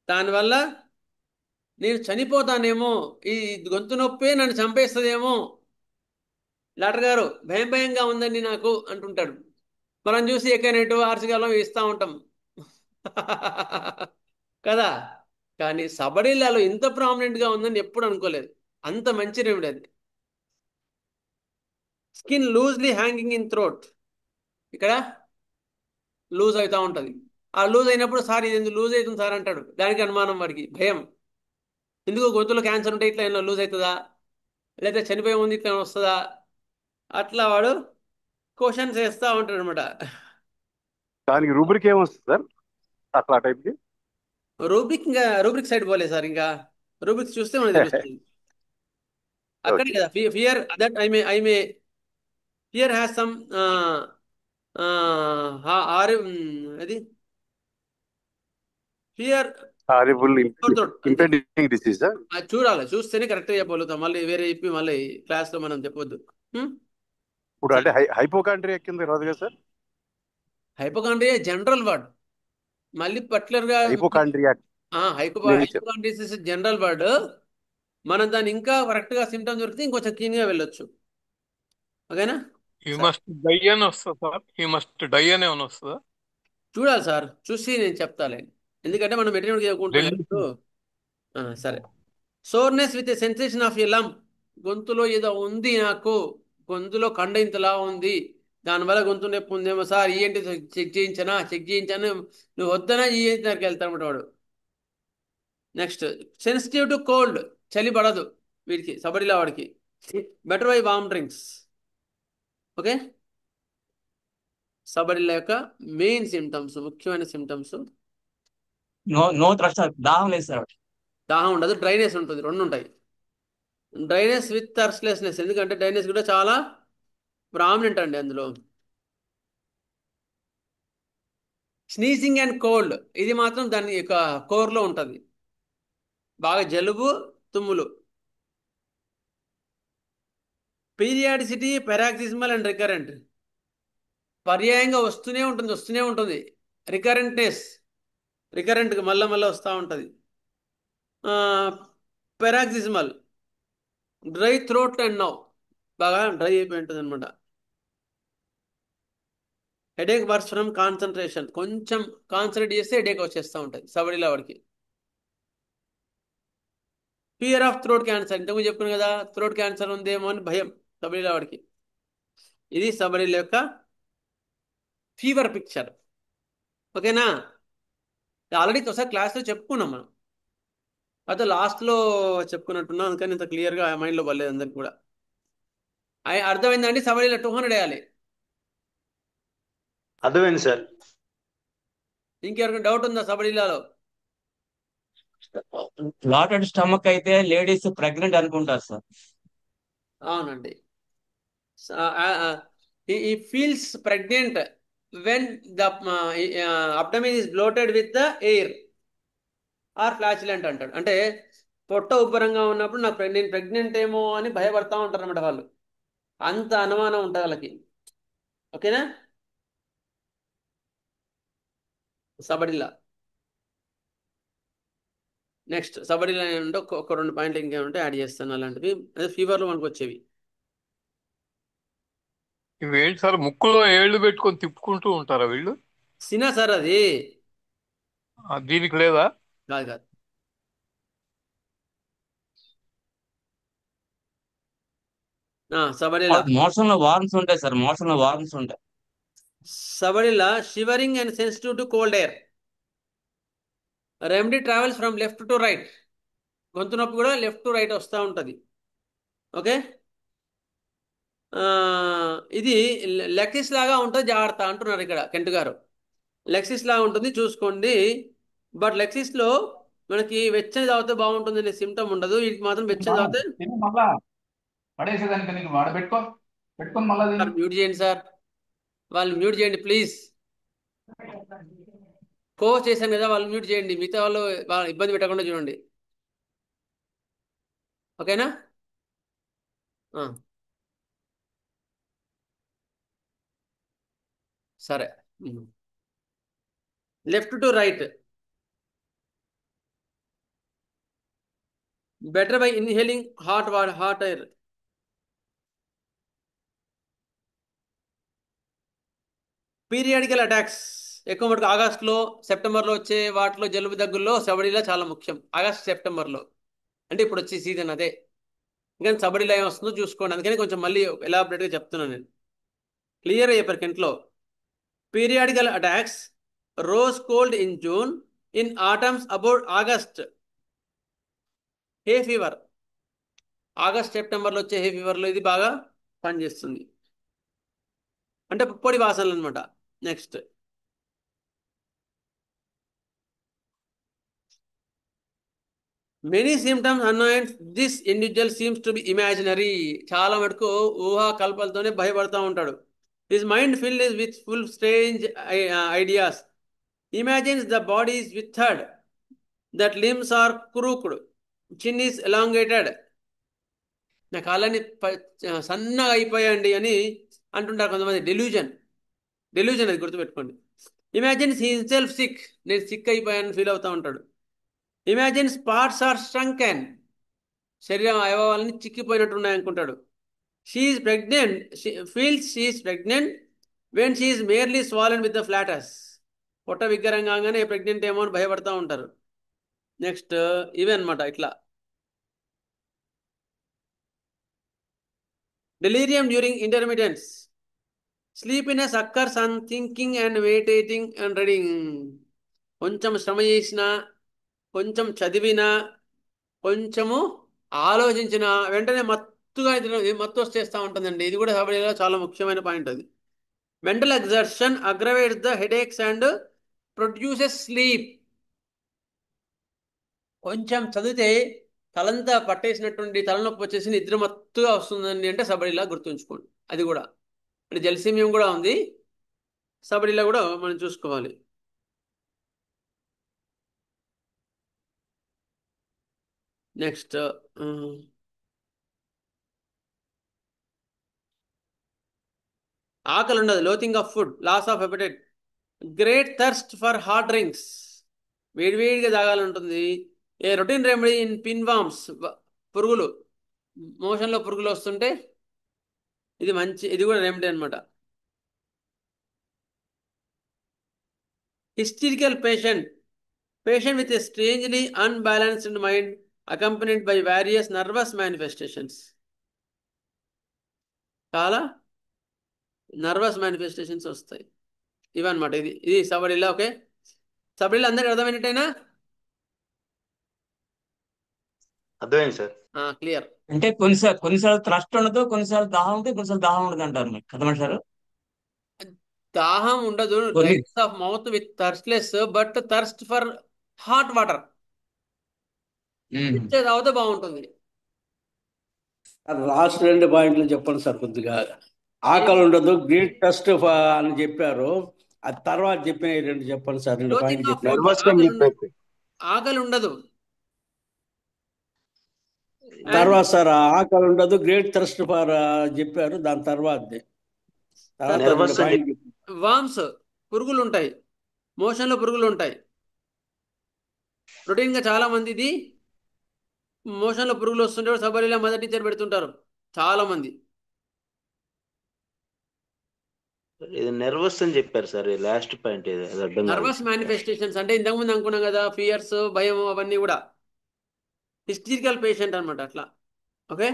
దానివల్ల నేను చనిపోతానేమో, ఈ గొంతు నొప్పి నన్ను చంపేస్తుందేమో, డాక్టర్ గారు భయంగా ఉందండి నాకు అంటుంటాడు. మనం చూసి ఎక్కనట్టు ఆర్సిగాలం ఇస్తూ ఉంటాం కదా. కానీ సబరిల్లాలో ఇంత ప్రామినెంట్గా ఉందని ఎప్పుడు అనుకోలేదు. అంత మంచి రెమెడీ అది. Skin loosely hanging in throat, ఇక్కడ లూజ్ అవుతూ ఉంటుంది. ఆ లూజ్ అయినప్పుడు సార్ ఇది ఎందుకు లూజ్ అవుతుంది సార్ అంటాడు. దానికి అనుమానం, వాడికి భయం. ఎందుకు గొంతులో క్యాన్సర్ ఉంటే ఇట్లా ఏమైనా లూజ్ అవుతుందా, లేదా చనిపోయే ముందు ఇట్లా వస్తుందా, అట్లా వాడు క్వశ్చన్స్ వేస్తూ ఉంటాడు అనమాట. దానికి రూబ్రిక్ ఏమొస్తుంది సార్ అట్లా టైప్కి? రూబ్రిక్ సైడ్ పోలేదు సార్. ఇంకా రూబ్రిక్స్ చూస్తే మనకు తెలుస్తుంది. అక్కడే కదా fear that I may fear has some అది ఫియర్ హారిబుల్ ఇంపెండింగ్ డిసీజ్. చూడాలి, చూస్తేనే కరెక్ట్గా చెప్పగలుగుతాం. మళ్ళీ వేరే చెప్పి మళ్ళీ క్లాస్లో మనం చెప్పొద్దు. ఇప్పుడు అంటే హైపోకాండ్రియా కింద రాదు కదా సార్? హైపోకాండ్రియా జనరల్ వర్డ్, మళ్ళీ పర్టికులర్గా హైపోకాండ్రియా హైపోకాండ్రియాసిస్ జనరల్ వర్డ్. మనం దాన్ని ఇంకా కరెక్ట్గా సిమ్టమ్స్ దొరికితే ఇంకొంచెం క్లీన్గా వెళ్ళొచ్చు. ఓకేనా? హీ మస్ట్ డై అని వస్తుంది సార్. హీ మస్ట్ డై అని ఏమైనా వస్తుందా? చూడాలి సార్, చూసి నేను చెప్తాలే. ఎందుకంటే మనం మెటీరియల్ చదువుకుంటాం. సరే. Soreness with a sensation of a lump, గొంతులో ఏదో ఉంది, నాకు గొంతులో కండ ఇంతలా ఉంది, దానివల్ల గొంతు నొప్పి ఉందేమో సార్, ఏంటి చెక్ చేయించాను, నువ్వు వద్దనా ఈఎన్టీ దగ్గరికి వెళ్తానమాట వాడు. నెక్స్ట్ సెన్సిటివ్ టు కోల్డ్, చలి పడదు వీడికి, సబడిలా వాడికి. Better by warm drinks. Okay, sabadilla యొక్క మెయిన్ సిమ్టమ్స్, ముఖ్యమైన సిమ్టమ్స్. నో థ్రస్ట్ సార్, దాహం లేదు సార్. దాహం ఉండదు, డ్రైనెస్ ఉంటుంది, రెండు ఉంటాయి. డ్రైనెస్ విత్ థర్స్ట్లెస్నెస్, ఎందుకంటే డ్రైనెస్ కూడా చాలా ప్రామినెంట్ అండి అందులో. స్నీజింగ్ అండ్ కోల్డ్, ఇది మాత్రం దాని యొక్క కోర్లో ఉంటుంది, బాగా జలుబు తుమ్ములు. పీరియాడిసిటీ పెరాక్సిస్మల్ అండ్ రికరెంట్, పర్యాయంగా వస్తూనే ఉంటుంది. రికరెంట్గా మళ్ళీ వస్తూ ఉంటుంది. Paroxysmal, dry throat and now, బాగా డ్రై అయిపోయి ఉంటుంది అనమాట. హెడేక్ వర్స్ ఫ్రమ్ కాన్సన్ట్రేషన్, కొంచెం కాన్సన్ట్రేట్ చేస్తే హెడేక్ వచ్చేస్తూ ఉంటుంది సబడిలా వాడికి. ఫియర్ ఆఫ్ థ్రోట్ క్యాన్సర్, ఇంతకుముందు చెప్పుకున్నాను కదా, థ్రోట్ క్యాన్సర్ ఉందేమో అని భయం సబడిలా వాడికి. ఇది సబడిలా యొక్క ఫీవర్ పిక్చర్. ఓకేనా, ఆల్రెడీ ఒకసారి క్లాస్లో చెప్పుకున్నాం మనం, అయితే లాస్ట్లో చెప్పుకున్నట్టున్నాం, అందుకని ఇంత క్లియర్గా మైండ్లో పడలేదు అందరికి కూడా. అర్థమైందండి? సబడిలా 200 వేయాలి. అర్థమైంది సార్. ఇంకెవరికి డౌట్ ఉందా సబడిలాలో? లాటెడ్ స్టమక్ అయితే లేడీస్ ప్రెగ్నెంట్ అనుకుంటారు సార్. అవునండి. he feels pregnant when the abdomen is bloated with the air or flatulent అంటాడు. అంటే పొట్ట ఉబ్బరంగా ఉన్నప్పుడు నేను ప్రెగ్నెంట్ ఏమో అని భయపడతా ఉంటారు అన్నమాట వాళ్ళు, అంత అనుమానం ఉంటుంది వాళ్ళకి. ఓకేనా, సబడిలా. నెక్స్ట్ సబడిలా అంటే ఒక 2 పాయింట్లు ఇంకేమంటే యాడ్ చేస్తాను అలాంటివి, అదే ఫీవర్లో మనకు వచ్చేవి. ఇవేంటి సార్, ముక్కులో ఏళ్ళు పెట్టుకొని తిప్పుకుంటూ ఉంటారా వీళ్ళు? సినా సార్ అది? దీనికి లేదా? కాదు. సబడిలా మోషన్ లో వార్మ్స్ ఉంటాయి సార్, మోషన్ లో వార్మ్స్ ఉంటాయి. Sabadilla shivering and sensitive to cold air. Remedy travels from left to right, గొంతు నొప్పి కూడా లెఫ్ట్ టు రైట్ వస్తూ ఉంటుంది. ఓకే, ఇది లెక్సిస్ లాగా ఉంటుంది, జాగ్రత్త అంటున్నారు ఇక్కడ కెంట్ గారు. లెక్సిస్ లాగా ఉంటుంది చూసుకోండి, బట్ లెక్సిస్లో మనకి వెచ్చని తాగితే బాగుంటుంది అనే సిమ్టమ్ ఉండదు, వీటికి మాత్రం వెచ్చని తాగితే. మ్యూట్ చేయండి సార్, వాళ్ళు మ్యూట్ చేయండి ప్లీజ్. చేశాను కదా, వాళ్ళు మ్యూట్ చేయండి, మిగతా వాళ్ళు ఇబ్బంది పెట్టకుండా చూడండి. ఓకేనా, సరే. Left to right, better by inhaling hot air. Periodical attacks, ఎక్కువ మటుకు ఆగస్టులో సెప్టెంబర్లో వచ్చే వాటిలో జలుబు దగ్గుల్లో సబడిలా చాలా ముఖ్యం. ఆగస్ట్ సెప్టెంబర్లో అంటే ఇప్పుడు వచ్చే సీజన్ అదే, ఇంకా సబడిలా ఏం వస్తుందో చూసుకోండి, అందుకని కొంచెం మళ్ళీ ఎలాబరేట్గా చెప్తున్నాను నేను, క్లియర్గా చెప్పారు కెంట్లో. Periodical attacks, rose cold in June, in autumns about August. Hay fever, August సెప్టెంబర్లో వచ్చే హే ఫీవర్లో ఇది బాగా పనిచేస్తుంది, అంటే పొడి వాసనలు అనమాట. Next many symptoms annoyance, this individual seems to be imaginary, చాలా మటుకు ఊహా కల్పలతోనే భయపడతా ఉంటాడు. His mind filled with full strange ideas, imagines the body is withered, that limbs are crooked, chin is elongated, నా కాళ్ళని సన్నగా అయిపోయాయండి అని అంటుంటారు కొంతమంది. డెల్యూజన్ అది గుర్తుపెట్టుకోండి. ఇమాజిన్స్ హిమ్సెల్ఫ్ సిక్, నేను సిక్ అయిపోయాను ఫీల్ అవుతూ ఉంటాడు. ఇమాజిన్స్ పార్ట్స్ ఆర్ స్ట్రంకెన్, శరీరం అవయవాలని చిక్కిపోయినట్టున్నాయి అనుకుంటాడు. She's pregnant, feels she's pregnant when she's merely swollen with the flatus, పొట్ట విగ్గరంగానే ప్రెగ్నెంట్ ఏమో అని భయపడతా ఉంటారు. నెక్స్ట్ ఇవే అనమాట ఇట్లా. Delirium during intermittence, sleepiness occurs on thinking and meditating and reading. కొంచెం శ్రమ చేసినా, కొంచెం చదివినా, కొంచెము ఆలోచించిన వెంటనే మత్తుగా మత్తు వచ్చేస్తూ ఉంటుందండి. ఇది కూడా సబరిలో చాలా ముఖ్యమైన పాయింట్ అది. Mental exertion aggravates the headaches and produces sleep. కొంచెం చదివితే తలంతా పట్టేసినటువంటి తలనొప్పి వచ్చేసి నిద్ర మత్తుగా వస్తుందండి అంటే సబరిలా గుర్తుంచుకోండి. అది కూడా అంటే జలసీమియం కూడా ఉంది, సబరిలా కూడా మనం చూసుకోవాలి. నెక్స్ట్ ఆకలి ఉండదు, loathing of food, loss of appetite, great thirst for hot drinks, వేడివేడిగా తాగాలంటుంది. A routine remedy in pinworms, పురుగులు మోషన్లో పురుగులు వస్తుంటే ఇది మంచి, ఇది కూడా రెమెడీ అనమాట. Historical patient with a strangely unbalanced mind accompanied by various nervous manifestations. చాలా నర్వస్ మేనిఫెస్టేషన్స్ వస్తాయి ఇవన్నమాట. ఇది సబరిలా. ఓకే, సబరిలా అందరికి అర్థమైనట్టేనా? అర్థమైంది సార్. క్లియర్. అంటే కొన్నిసార్లు థ్రస్ట్ ఉండదు, కొన్నిసార్లు దాహం ఉంటుంది, కొన్నిసార్లు దాహం ఉండదు అంటారు మీకు అర్థమంటారు. దాహం ఉండదు, dryness of mouth with thirstless, but thirst for hot water తాగితే బాగుంటుంది. లాస్ట్ 2 పాయింట్లు చెప్పండి సార్. కొద్దిగా ఆకలి ఉండదు, గ్రేట్ టెస్ట్ అని చెప్పారు, అది తర్వాత చెప్పిన 2 చెప్పండి సార్. 2 పాయింట్లు చెప్పారు. ఆకలి ఉండదు తర్వాత సార్ ఆకలి ఉండదు, గ్రేట్ థర్స్ట్ ఫర్ చెప్పారు, దాని తర్వాత వామ్స్, పురుగులు ఉంటాయి, మోషన్లో పురుగులు ఉంటాయి. రొటీన్గా చాలా మంది ఇది మోషన్లో పురుగులు వస్తుంటే సబరిలో మదర్ టీచర్ పెడుతుంటారు చాలా మంది. ఇది నర్వస్ అని చెప్పారు sir, last point. Nervous manifestations అంటే ఇంతకుముందు అనుకున్నాం కదా, ఫియర్స్, భయం, అవన్నీ కూడా హిస్టరికల్ పేషెంట్ అనమాట అట్లా. ఓకే,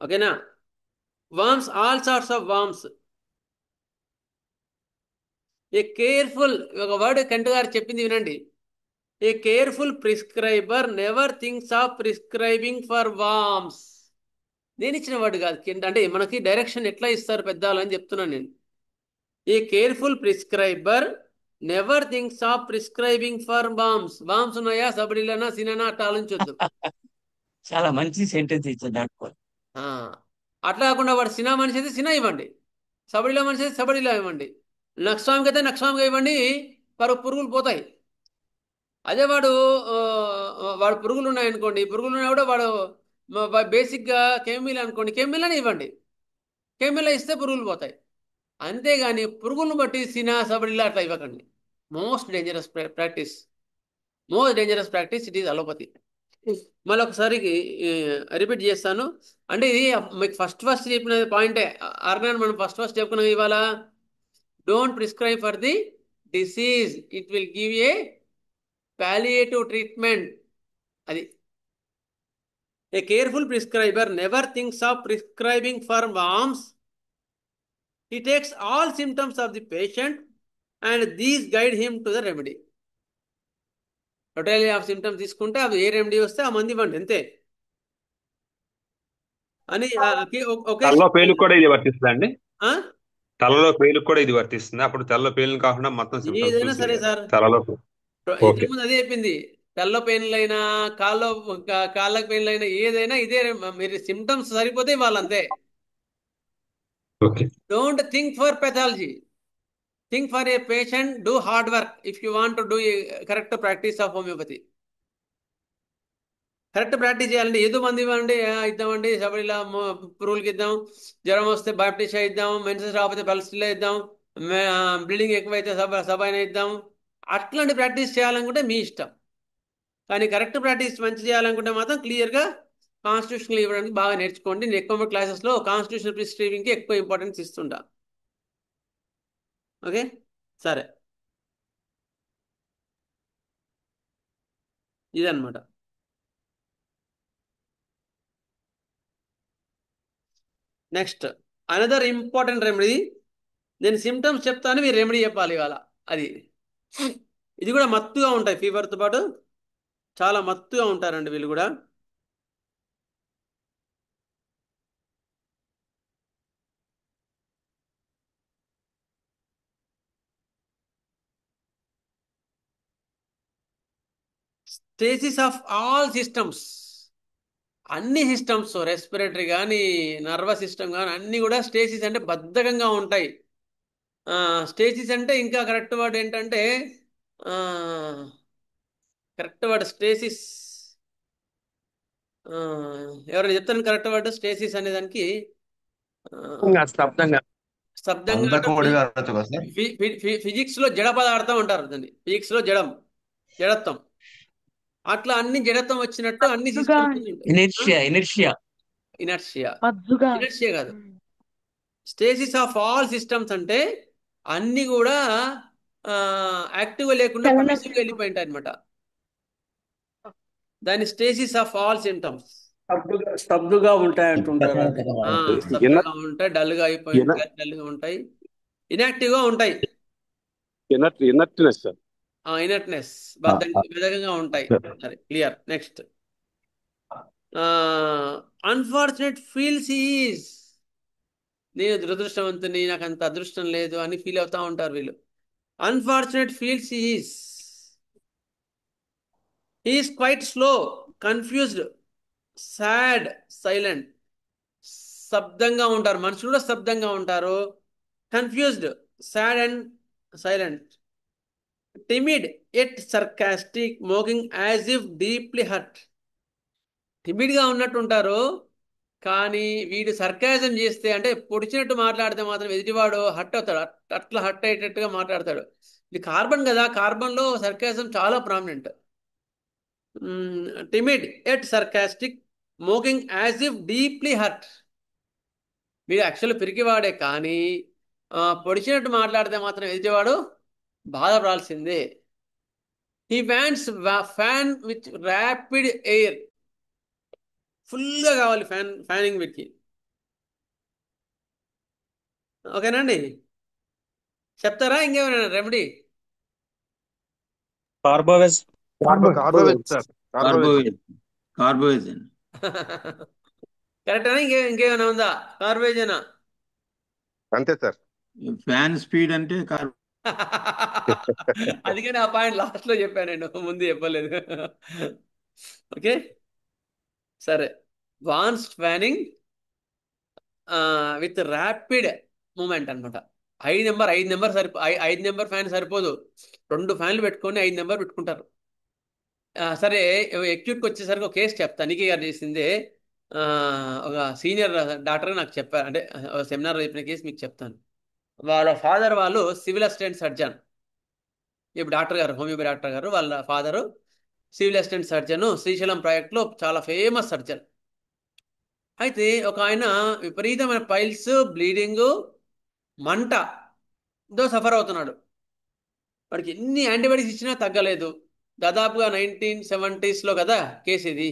ఓకేనా? Worms, all sorts of worms. A careful, ఒక వర్డ్ కంటు గారు చెప్పింది వినండి. A careful prescriber never thinks of prescribing for worms. నేను ఇచ్చిన వర్డ్ కాదు, అంటే మనకి డైరెక్షన్ ఎట్లా ఇస్తారు పెద్దలు అని చెప్తున్నాను నేను. A careful prescriber never thinks of prescribing for worms. Worms ఉన్నాయా, సబరిలనా, సిననా అట్లా ఆలోచించొద్దు. చాలా మంచి సెంటెన్స్ ఇచ్చారు దాంట్లో. అట్లా కాకుండా వాడు సినా మనిషి అయితే సినా ఇవ్వండి, సబరిలా మనిషి అయితే సబరిలా ఇవ్వండి, నక్స్వామికి అయితే నక్స్వామిగా ఇవ్వండి, పురుగులు పోతాయి. అదే వాడు పురుగులు ఉన్నాయనుకోండి, పురుగులు ఉన్నా కూడా వాడు బేసిక్గా కెమిల్ అనుకోండి, కెమిలని ఇవ్వండి, కెమిల్ ఇస్తే పురుగులు పోతాయి. అంతేగాని పురుగులను బట్టి సినా సబరిలా అట్లా ఇవ్వకండి. Most dangerous practice it is allopathy. మళ్ళీ ఒకసారి రిపీట్ చేస్తాను. అంటే ఇది మీకు ఫస్ట్ చెప్పిన పాయింటే. అర్నాన్ మనం ఫస్ట్ చెప్పుకున్నాం ఇవాళ. Don't prescribe for the disease, it will give a palliative treatment. అది a careful prescriber never thinks of prescribing for worms. He takes all symptoms of the patient and these guide him to the remedy. Total of symptoms తీసుకుంటే అవి ఏ remedy వస్తే ఆ మంది ఇవ్వండి అంతే అని. తలలో పేలుకు కూడా ఇది వర్తిస్తుంది అండి? తలలో పేలుకు కూడా ఇది వర్తిస్తుంది? అప్పుడు తలలో పేలు కాకుండా మొత్తం ఏదైనా సరే సార్, తలలో ఇంతకుముందు అదే చెప్పింది. తెల్ల పెయిన్లైనా, కాళ్ళకు పెయిన్లైనా ఏదైనా ఇదే. మీరు సిమ్టమ్స్ సరిపోతే వాళ్ళంతే. Don't think for pathology, think for a patient, do hard work if you want to do correct practice of homeopathy. Correct practice చేయాలండి. ఏదో మంది ఇవ్వండి, ఇద్దామండి, సబరిలా పురుగులకి ఇద్దాం, జ్వరం వస్తే బాప్టిషా ఇద్దాం, మెన్సెస్ రాకపోతే పల్స్టిలా ఇద్దాం, బ్లీడింగ్ ఎక్కువైతే సబైనా ఇద్దాం. అట్లాంటి ప్రాక్టీస్ చేయాలనుకుంటే మీ ఇష్టం. కానీ కరెక్ట్ ప్రాక్టీస్ మంచి చేయాలనుకుంటే మాత్రం క్లియర్గా కాన్స్టిట్యూషనల్ ఇవ్వడానికి బాగా నేర్చుకోండి. నేను ఎక్కువ క్లాసెస్లో కాన్స్టిట్యూషనల్ ప్రిస్క్రైబింగ్కి ఎక్కువ ఇంపార్టెన్స్ ఇస్తుంటా. ఓకే, సరే, ఇదన్నమాట. Next another important remedy. నేను సిమ్టమ్స్ చెప్తాను, మీరు రెమెడీ చెప్పాలి ఇవాళ. అది ఇది కూడా మత్తుగా ఉంటాయి ఫీవర్తో పాటు. చాలా మత్తుగా ఉంటారండి వీళ్ళు కూడా. స్టేసిస్ ఆఫ్ ఆల్ సిస్టమ్స్, అన్ని సిస్టమ్స్, రెస్పిరేటరీ కానీ నర్వస్ సిస్టమ్ కానీ అన్నీ కూడా స్టేసిస్ అంటే బద్ధకంగా ఉంటాయి. స్టేసిస్ అంటే ఇంకా కరెక్ట్ వర్డ్ ఏంటంటే, కరెక్ట్ వర్డ్ స్టేసిస్, ఎవరైనా చెప్తాను కరెక్ట్ వర్డ్ స్టేసిస్ అనే దానికి? స్తబ్దంగా. స్తబ్దంగా ఫిజిక్స్ లో జడ పదార్థం అంటారు దాన్ని, ఫిజిక్స్ లో జడత్వం. అట్లా అన్ని జడత్వం వచ్చినట్టు అన్ని సిస్టమ్స్ ఇనర్షియా ఇనర్షియా మజ్జుగా ఇనర్షియా కాదు, స్టేసిస్ ఆఫ్ ఆల్ సిస్టమ్స్ అంటే అన్ని కూడా యాక్టివ్గా లేకుండా పాసివ్గా వెళ్ళిపోయి ఉంటాయి అనమాట. దాని స్టేసిస్ ఆఫ్ ఆల్ సిస్టమ్స్. స్తబ్దుగా ఉంటాయి అంటుంటారు. స్తబ్దుగా ఉంటాయి, డల్గా అయిపోయి ఉంటాయి, డల్గా ఉంటాయి, ఇన్యాక్టివ్గా ఉంటాయి. Inertness sir. ఇనర్ట్నెస్, బద్ధకంగా ఉంటాయి. సరే, clear. Next, unfortunate feels is, నేను దురదృష్టవంతుని, నాకు అంత అదృష్టం లేదు అని ఫీల్ అవుతా ఉంటారు వీళ్ళు. Unfortunate feels is quite slow, confused, sad, silent. స్తబ్దంగా ఉంటారు, మనుషులు కూడా స్తబ్దంగా ఉంటారు. Confused, sad and silent. Timid at sarcastic, mocking as if deeply hurt. టిమిడ్గా ఉన్నట్టు ఉంటారు, కానీ వీడు సర్కాజం చేస్తే అంటే పొడిచినట్టు మాట్లాడితే మాత్రం ఎదుటివాడు హర్ట్ అవుతాడు, అట్లా హర్ట్ అయ్యేటట్టుగా మాట్లాడతాడు. ఇది కార్బన్ కదా, కార్బన్లో సర్కాజం చాలా prominent. Timid at sarcastic, mocking as if deeply hurt. వీడు యాక్చువల్ పిరికివాడే, కానీ పొడిచినట్టు మాట్లాడితే మాత్రం ఎదుటివాడు బాధపడాల్సిందే. He wants fan with rapid air, ఫుల్గా కావాలి ఫ్యానింగ్ వీటికి. ఓకేనండి, చెప్తారా ఇంకేమైనా రెమెడీ? కార్బోవేజ్ కరెక్టేనా? ఇంకేమైనా ఉందా? కార్బోవేజేనా? అంతే సార్. ఫ్యాన్ స్పీడ్ అంటే అందుకని ఆ పాయింట్ లాస్ట్ లో చెప్పాను, నేను ముందు చెప్పలేదు. ఓకే, సరే. Wants fanning with rapid movement అనమాట. 5 నెంబర్ ఫ్యాన్ సరిపోదు, 2 ఫ్యాన్లు పెట్టుకొని 5 నెంబర్ పెట్టుకుంటారు. సరే, ఎక్యూట్కి వచ్చేసరికి ఒక కేసు చెప్తాను. నిఖి గారు చేసిందే, ఒక సీనియర్ డాక్టర్ నాకు చెప్పారు, అంటే సెమినార్ చెప్పిన కేసు మీకు చెప్తాను. వాళ్ళ ఫాదర్ వాళ్ళు సివిల్ అసిస్టెంట్ సర్జన్. ఇప్పుడు డాక్టర్ గారు, హోమియోపతి డాక్టర్ గారు, వాళ్ళ father civil assistant surgeon, Srisailam ప్రాజెక్ట్లో చాలా ఫేమస్ సర్జన్. అయితే ఒక ఆయన విపరీతమైన పైల్స్, బ్లీడింగు, మంటతో సఫర్ అవుతున్నాడు. వాడికి ఎన్ని యాంటీబయాటిక్స్ ఇచ్చినా తగ్గలేదు. దాదాపుగా 1970s కదా కేసు ఇది.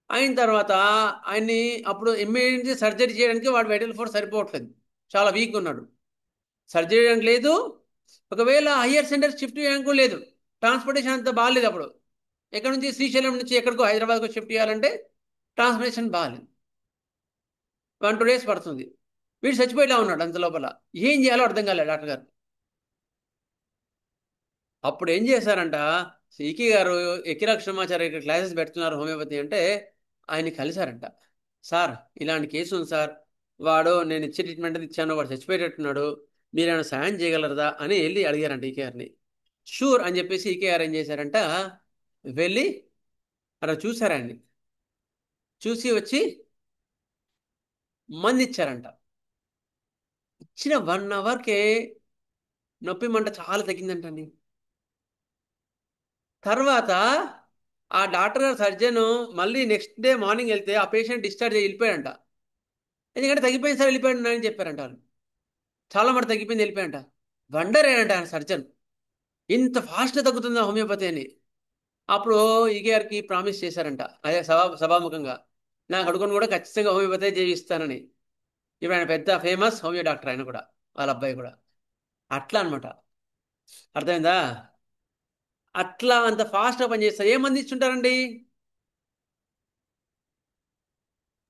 అయిన తర్వాత ఆయన్ని అప్పుడు ఎమర్జెన్సీ సర్జరీ చేయడానికి వాడు వైటల్ ఫోర్స్ సరిపోవట్లేదు, చాలా వీక్ ఉన్నాడు, సర్జరీ చేయడానికి లేదు. ఒకవేళ హయ్యర్ సెంటర్ షిఫ్ట్ చేయడానికి కూడా లేదు, ట్రాన్స్పోర్టేషన్ అంత బాగాలేదు. అప్పుడు ఎక్కడ నుంచి, శ్రీశైలం నుంచి ఎక్కడికో హైదరాబాద్కు షిఫ్ట్ చేయాలంటే ట్రాన్స్పోర్టేషన్ బాగాలేదు, 1-2 days పడుతుంది. వీడు చచ్చిపోయేలా ఉన్నాడు అంత లోపల. ఏం చేయాలో అర్థం కాలేదు డాక్టర్ గారు. అప్పుడు ఏం చేశారంట, సికి గారు ఎకిరాక్షమాచార్య ఇక్కడ క్లాసెస్ పెడుతున్నారు హోమియోపతి అంటే, ఆయన కలిశారంట. సార్, ఇలాంటి కేసు ఉంది సార్, వాడు నేను ఇచ్చే ట్రీట్మెంట్ ఇచ్చాను, వాడు చచ్చిపోయేటట్టున్నాడు, మీరేమైనా సాయం చేయగలరదా అని వెళ్ళి అడిగారంట ఈకే గారిని. షూర్ అని చెప్పేసి ఈకే గారు ఏం చేశారంట, వెళ్ళి అక్కడ చూసారండి, చూసి వచ్చి మంది ఇచ్చారంట. ఇచ్చిన 1 hourకే నొప్పి మంట చాలా తగ్గిందంటండి. తర్వాత ఆ డాక్టర్ గారు, సర్జన్ మళ్ళీ నెక్స్ట్ డే మార్నింగ్ వెళ్తే ఆ పేషెంట్ డిశ్చార్జ్ అయ్యి వెళ్ళిపోయాడంట. ఎందుకంటే తగ్గిపోయింది సార్, వెళ్ళిపోయాడు అని చెప్పారంట వాళ్ళు. చాలా మాట తగ్గిపోయింది, వెళ్ళిపోయాడంట. వండర్ ఏంటంట ఆయన సర్జన్, ఇంత ఫాస్ట్గా తగ్గుతుందా హోమియోపతి అని. అప్పుడు ఈకే గారికి ప్రామిస్ చేశారంట, అదే సభాముఖంగా, నాకు అడుగుని కూడా ఖచ్చితంగా హోమియోపతి చేయిస్తానని. ఇప్పుడు ఆయన పెద్ద ఫేమస్ హోమియో డాక్టర్, ఆయన కూడా, వాళ్ళ అబ్బాయి కూడా. అట్లా అనమాట, అర్థమైందా? అట్లా అంత ఫాస్ట్గా పనిచేస్తారు. ఏ మంది ఇచ్చుంటారండి?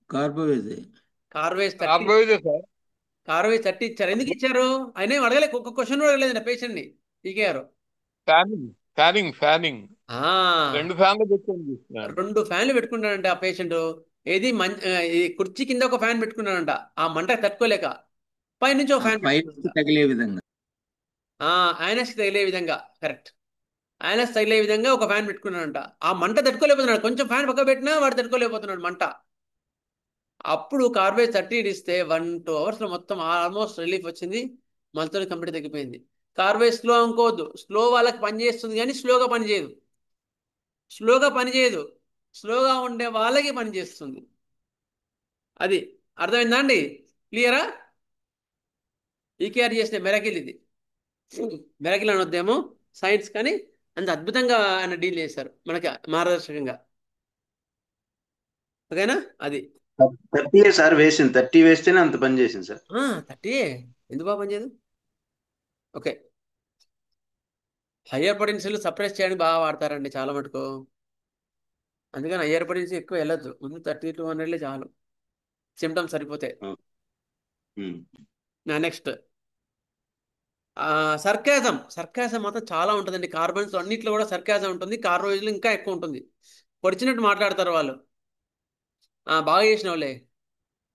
కార్బోవేజ్ కార్వేజ్ 30. కార్బోవేజే సార్. కార్వేజ్ 30 ఇచ్చారు. ఎందుకు ఇచ్చారు? ఆయన ఏం అడగలే, ఒక్క క్వశ్చన్ కూడా అడగలేదు పేషెంట్ని ఈకే గారు. ఫ్యానింగ్ 2 ఫ్యాన్లు పెట్టుకొని చూస్తున్నాడు. 2 ఫ్యాన్లు పెట్టుకున్నాడంట ఆ పేషెంట్. ఏది ఈ కుర్చీ కింద ఒక ఫ్యాన్ పెట్టుకున్నాడంట, ఆ మంట తట్టుకోలేక. పైనుంచి ఒక ఫ్యాన్ పైకి తగిలే విధంగా ఆయనస్ తగిలే విధంగా. కరెక్ట్, ఆయనస్ తగిలే విధంగా ఒక ఫ్యాన్ పెట్టుకున్నాడంట. ఆ మంట తట్టుకోలేకపోతున్నాడు. కొంచెం ఫ్యాన్ పక్క పెట్టినా వాడు తట్టుకోలేకపోతున్నాడు మంట. అప్పుడు కార్బేజ్ 30 ఇస్తే 1-2 అవర్స్లో మొత్తం ఆల్మోస్ట్ రిలీఫ్ వచ్చింది. మనతో కంప్లీట్ తగ్గిపోయింది. కార్బేజ్ స్లో అనుకోవద్దు. స్లో వాళ్ళకి పనిచేస్తుంది కానీ స్లోగా పనిచేయదు. స్లోగా ఉండే వాళ్ళకి పనిచేస్తుంది. అది అర్థమైందా అండి? క్లియరా? ఈకేఆర్ చేసిన మెరకిల్ ఇది. మెరకిల్ అనొద్దేమో సైన్స్, కానీ అంత అద్భుతంగా ఆయన డీల్ చేశారు మనకి మార్గదర్శకంగా. ఓకేనా? అది 30 సార్ వేసింది. 30 వేస్తేనే అంత పని చేసింది సార్. 30 ఎందుకు బాగా పనిచేయదు? ఓకే, హయ్యర్ పొటెన్షియల్ సప్రెస్ చేయడానికి బాగా వాడతారండి చాలా మటుకు. అందుకని హయ్యర్ పొటెన్షియల్ ఎక్కువ వెళ్ళొద్దు. ముందు 30-200 చాలు, సిమ్టమ్స్ సరిపోతాయి. నెక్స్ట్ సర్కాజం మాత్రం చాలా ఉంటుందండి. కార్బన్స్ అన్నిట్లో కూడా సర్కాజం ఉంటుంది. కార్బోహైడ్రేట్లు ఇంకా ఎక్కువ ఉంటుంది. పొడిచినట్టు మాట్లాడతారు వాళ్ళు. బాగా చేసిన వాళ్ళే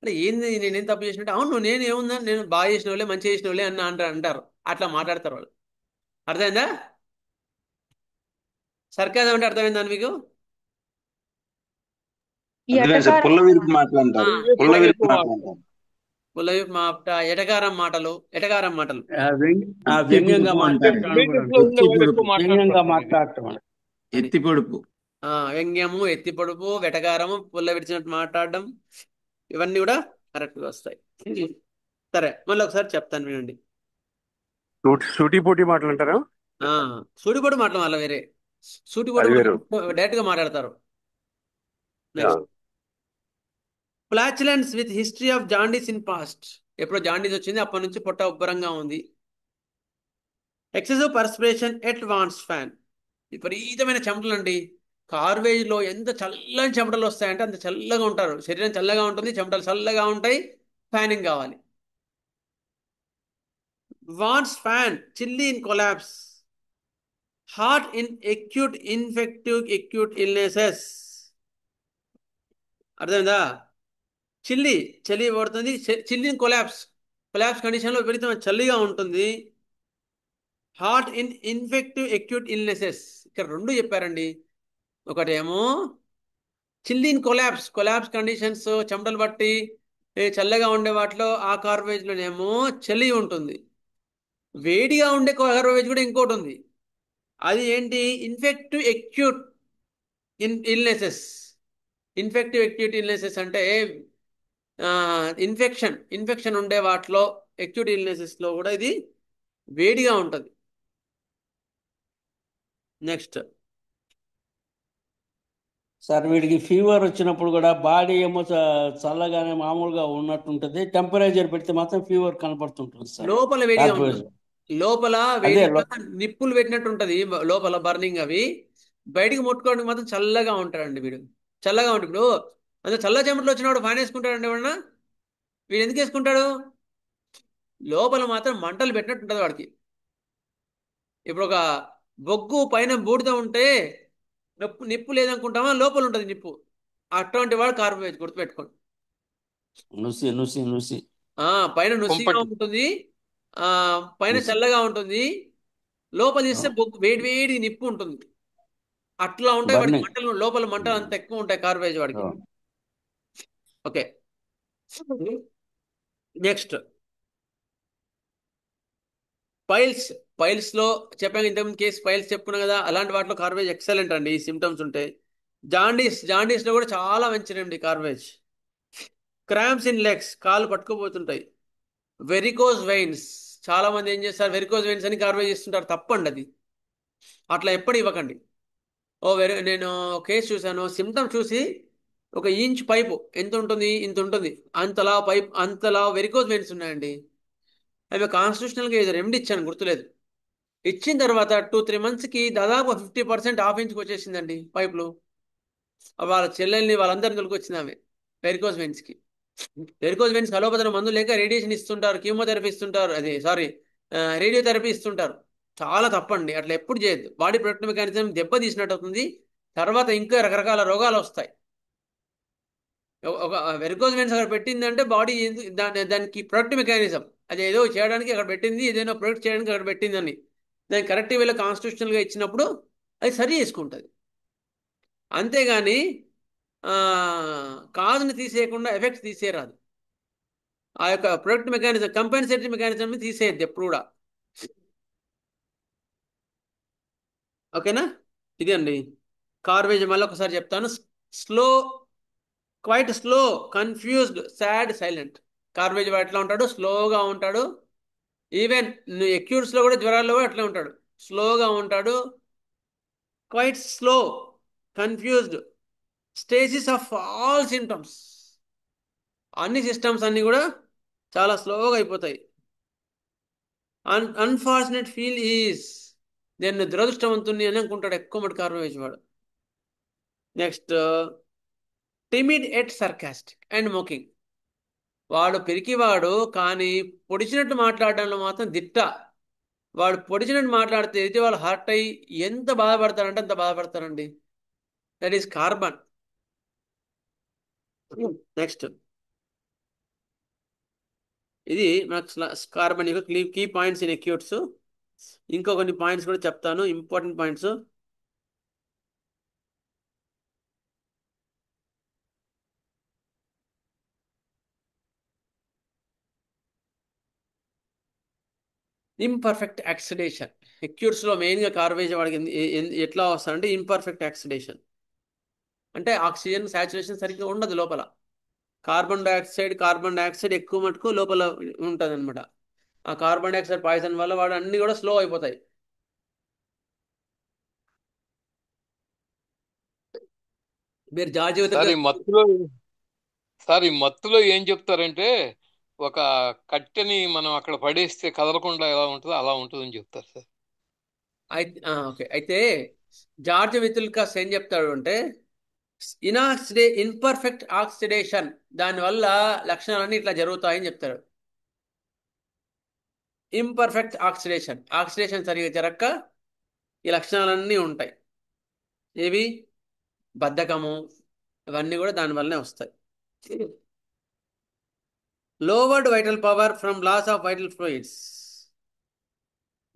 అంటే ఏంది, నేనేం తప్పు చేసినట్టు, అవును నేను ఏముందా, నేను బాగా చేసిన వాళ్ళే, మంచి చేసిన వాళ్ళే అని అంటారు. అట్లా మాట్లాడతారు వాళ్ళు. అర్థమైందా? సర్కాజం అంటే అర్థమైందా మీకు? పుల్లవిరుపు మాట్లాడతారు. ఎటకారం మాటలు వ్యంగ్యంగా మాట్లాడటం, ఎత్తి పొడుపు, వ్యంగ్యము, ఎత్తి పొడుపు, వెటకారము, పుల్ల విడిచినట్టు మాట్లాడడం, ఇవన్నీ కూడా కరెక్ట్గా వస్తాయి. సరే, మళ్ళీ ఒకసారి చెప్తాను వినండి. సూటిపోటి మాటలు అంటారా? సూటిపోటు మాటలు మళ్ళీ వేరే. సూటిపోటు డైరెక్ట్ గా మాట్లాడతారు. Next, flatulence with history of jaundice in past. ఎప్పుడో జాండీస్ వచ్చింది, అప్పటి నుంచి పొట్ట ఉబ్బరంగా ఉంది. Excessive perspiration at wants fan. విపరీతమైన చెమటలు అండి. కార్వేజ్లో ఎంత చల్లని చెమటలు వస్తాయంటే అంత చల్లగా ఉంటారు. శరీరం చల్లగా ఉంటుంది, చెమటలు చల్లగా ఉంటాయి. ఫ్యానింగ్ కావాలి. Wants fan, chilly in collapse, heart in acute infective acute illnesses. అర్థమైందా? చలి పడుతుంది. చిల్లీ ఇన్ కొలాప్స్ కండిషన్లో విపరీతమైన చలిగా ఉంటుంది. Heart in infective acute illnesses. ఇక్కడ 2 చెప్పారండి. ఒకటేమో చిల్లీ ఇన్ కొలాప్స్ కండిషన్స్, చెమటలు బట్టి చల్లగా ఉండే వాటిలో ఆ కార్బోహైడ్రేట్లోనేమో చలి ఉంటుంది. వేడిగా ఉండే కార్బోహైడ్రేట్ కూడా ఇంకోటి ఉంది. అది ఏంటి? ఇన్ఫెక్టివ్ ఎక్యూట్ ఇల్నెసెస్ అంటే ఇన్ఫెక్షన్ ఉండే వాటిలో, ఎక్యూట్ ఇల్నెసెస్లో కూడా ఇది వేడిగా ఉంటుంది. నెక్స్ట్ సార్, వీడికి ఫీవర్ వచ్చినప్పుడు కూడా బాడీ ఏమో చల్లగానే మామూలుగా ఉన్నట్టుంటది. టెంపరేచర్ పెడితే మాత్రం ఫీవర్ కనపడుతుంటుంది సార్. లోపల వేడిగా ఉంటుంది. లోపల వేడిగా నిప్పులు పెట్టినట్టు ఉంటది లోపల బర్నింగ్. అవి బయటికి ముట్టుకోవడానికి మాత్రం చల్లగా ఉంటాడండి వీడు. చల్లగా ఉంటుంది. ఇప్పుడు అంత చల్ల చెమటలు వచ్చినప్పుడు ఫ్యాన్ వేసుకుంటాడండి ఎవడన్నా? వీడు ఎందుకు వేసుకుంటాడు? లోపల మాత్రం మంటలు పెట్టినట్టు ఉంటుంది వాడికి. ఇప్పుడు ఒక బొగ్గు పైన బూడిద ఉంటే నిప్పు లేదనుకుంటామా, లోపల ఉంటుంది నిప్పు. అటువంటి వాడు కార్బోహైడ్రేట్, గుర్తుపెట్టుకోండి. పైన నుసిగా ఉంటుంది, పైన చల్లగా ఉంటుంది, లోపల తీస్తే బొగ్గు వేడి నిప్పు ఉంటుంది. అట్లా ఉంటాయి వాడికి మంటలు. లోపల మంటలు అంత ఎక్కువ ఉంటాయి కార్బోహైడ్రేట్ వాడికి. ఓకే, నెక్స్ట్ పైల్స్ లో చెప్పాను ఇంతకుముందు కేసు. పైల్స్ చెప్పుకున్నాం కదా, అలాంటి వాటిలో కార్బేజ్ ఎక్సలెంట్ అండి. ఈ సిమ్టమ్స్ ఉంటాయి. జాండీస్ లో కూడా చాలా మంచి remedy garbage. Cramps in legs, కాళ్ళు పట్టుకోబోతుంటాయి. వెరికోజ్ వెయిన్స్, చాలా మంది ఏం చేస్తారు, వెరికోజ్ వెయిన్స్ అని కార్బేజ్ ఇస్తుంటారు. తప్పండి అది. అట్లా ఎప్పుడు ఇవ్వకండి. నేను కేసు చూశాను. సిమ్టమ్స్ చూసి, 1 ఇంచ్ పైపు ఎంత ఉంటుంది, ఇంత ఉంటుంది, అంతలా వెరికోజ్ వెయిన్స్ ఉన్నాయండి. అవి కాన్స్టిట్యూషనల్గా ఏదో రెమెడీ ఇచ్చాను, గుర్తులేదు. ఇచ్చిన తర్వాత 2-3 మంత్స్కి దాదాపు 50% హాఫ్ ఇంచ్కి వచ్చేసిందండి పైపులు. వాళ్ళ చెల్లెల్ని వాళ్ళందరిని తొలికొచ్చింది ఆమె వెరికోజ్ వెయిన్స్కి. వెరికోజ్ వెయిన్స్ అలోపతిన మందు లేక రేడియేషన్ ఇస్తుంటారు, కీమోథెరపీ ఇస్తుంటారు, అది సారీ రేడియోథెరపీ ఇస్తుంటారు. చాలా తప్పండి, అట్లా ఎప్పుడు చేయొద్దు. బాడీ ప్రొటెక్టివ్ మెకానిజం దెబ్బ తీసినట్టు అవుతుంది, తర్వాత ఇంకా రకరకాల రోగాలు వస్తాయి. ఒక వెరికోజ్ వెయిన్స్ అక్కడ పెట్టిందంటే బాడీ దానికి ప్రొటెక్టివ్ మెకానిజం, అది ఏదో చేయడానికి అక్కడ పెట్టింది, ఏదైనా ప్రొటెక్ట్ చేయడానికి అక్కడ పెట్టిందని దానికి కరెక్ట్ వేలో కాన్స్టిట్యూషనల్గా ఇచ్చినప్పుడు అది సరి చేసుకుంటుంది. అంతేగాని కాజ్ని తీసేయకుండా ఎఫెక్ట్స్ తీసేయరాదు. ఆ యొక్క ప్రొటెక్ట్ మెకానిజం, కంపెన్సేటరీ మెకానిజంని తీసేయద్దు ఎప్పుడు కూడా. ఓకేనా? ఇది అండి కార్వేజ్. మళ్ళీ ఒకసారి చెప్తాను. Slow, quite slow, confused, sad, silent. Carbo veg వాడు ఎట్లా ఉంటాడు? స్లోగా ఉంటాడు. ఈవెన్ ఎక్యూట్స్లో కూడా, జ్వరాల్లో కూడా అట్లా ఉంటాడు, స్లోగా ఉంటాడు. Quite slow, confused, stages of all symptoms, అన్ని సిస్టమ్స్ అన్ని కూడా చాలా స్లోగా అయిపోతాయి. అన్ఫార్చునేట్ ఫీల్ ఈజ్, నేను దురదృష్టవంతుని అని అనుకుంటాడు ఎక్కువ మటు కార్వేజ్ వాడు. Next timid at sarcastic and mocking. వాడు పిరికివాడు కానీ పొడిచినట్టు మాట్లాడడంలో మాత్రం దిట్ట. వాడు పొడిచినట్టు మాట్లాడితే ఎదుటి వాళ్ళు హర్ట్ అయ్యి ఎంత బాధపడతారంటే అంత బాధపడతారండి. That is carbon. నెక్స్ట్ ఇది మనకు కార్బన్ యొక్క కీ పాయింట్స్ ఇన్ అక్యూట్స్. ఇంకో కొన్ని పాయింట్స్ కూడా చెప్తాను, ఇంపార్టెంట్ పాయింట్స్. ఇంపర్ఫెక్ట్ ఆక్సిడేషన్ ఎక్యూట్స్లో మెయిన్గా కార్వేజ్ వాడికి ఎట్లా వస్తారంటే ఇంపర్ఫెక్ట్ ఆక్సిడేషన్ అంటే ఆక్సిజన్ సాచురేషన్ సరిగ్గా ఉండదు లోపల. కార్బన్ డైఆక్సైడ్ ఎక్కువ మటుకు లోపల ఉంటుంది అనమాట. ఆ కార్బన్ డైఆక్సైడ్ పాయిజన్ వల్ల వాడు అన్ని కూడా స్లో అయిపోతాయి. మీరు సార్ ఈ మత్తులో ఏం చెప్తారంటే ఒక కట్టెని మనం అక్కడ పడేస్తే కదలకుండా ఎలా ఉంటుందో అలా ఉంటుందని చెప్తారు సార్. ఓకే, అయితే జార్జ్ వితుల్కాస్ ఏం చెప్తాడు అంటే ఇన్పర్ఫెక్ట్ ఆక్సిడేషన్, దానివల్ల లక్షణాలన్నీ ఇట్లా జరుగుతాయని చెప్తాడు. ఇంపర్ఫెక్ట్ ఆక్సిడేషన్ సరిగా జరగక ఈ లక్షణాలన్నీ ఉంటాయి. ఏవి? బద్ధకము, ఇవన్నీ కూడా దానివల్లనే వస్తాయి. Lowered vital power from loss of vital fluids.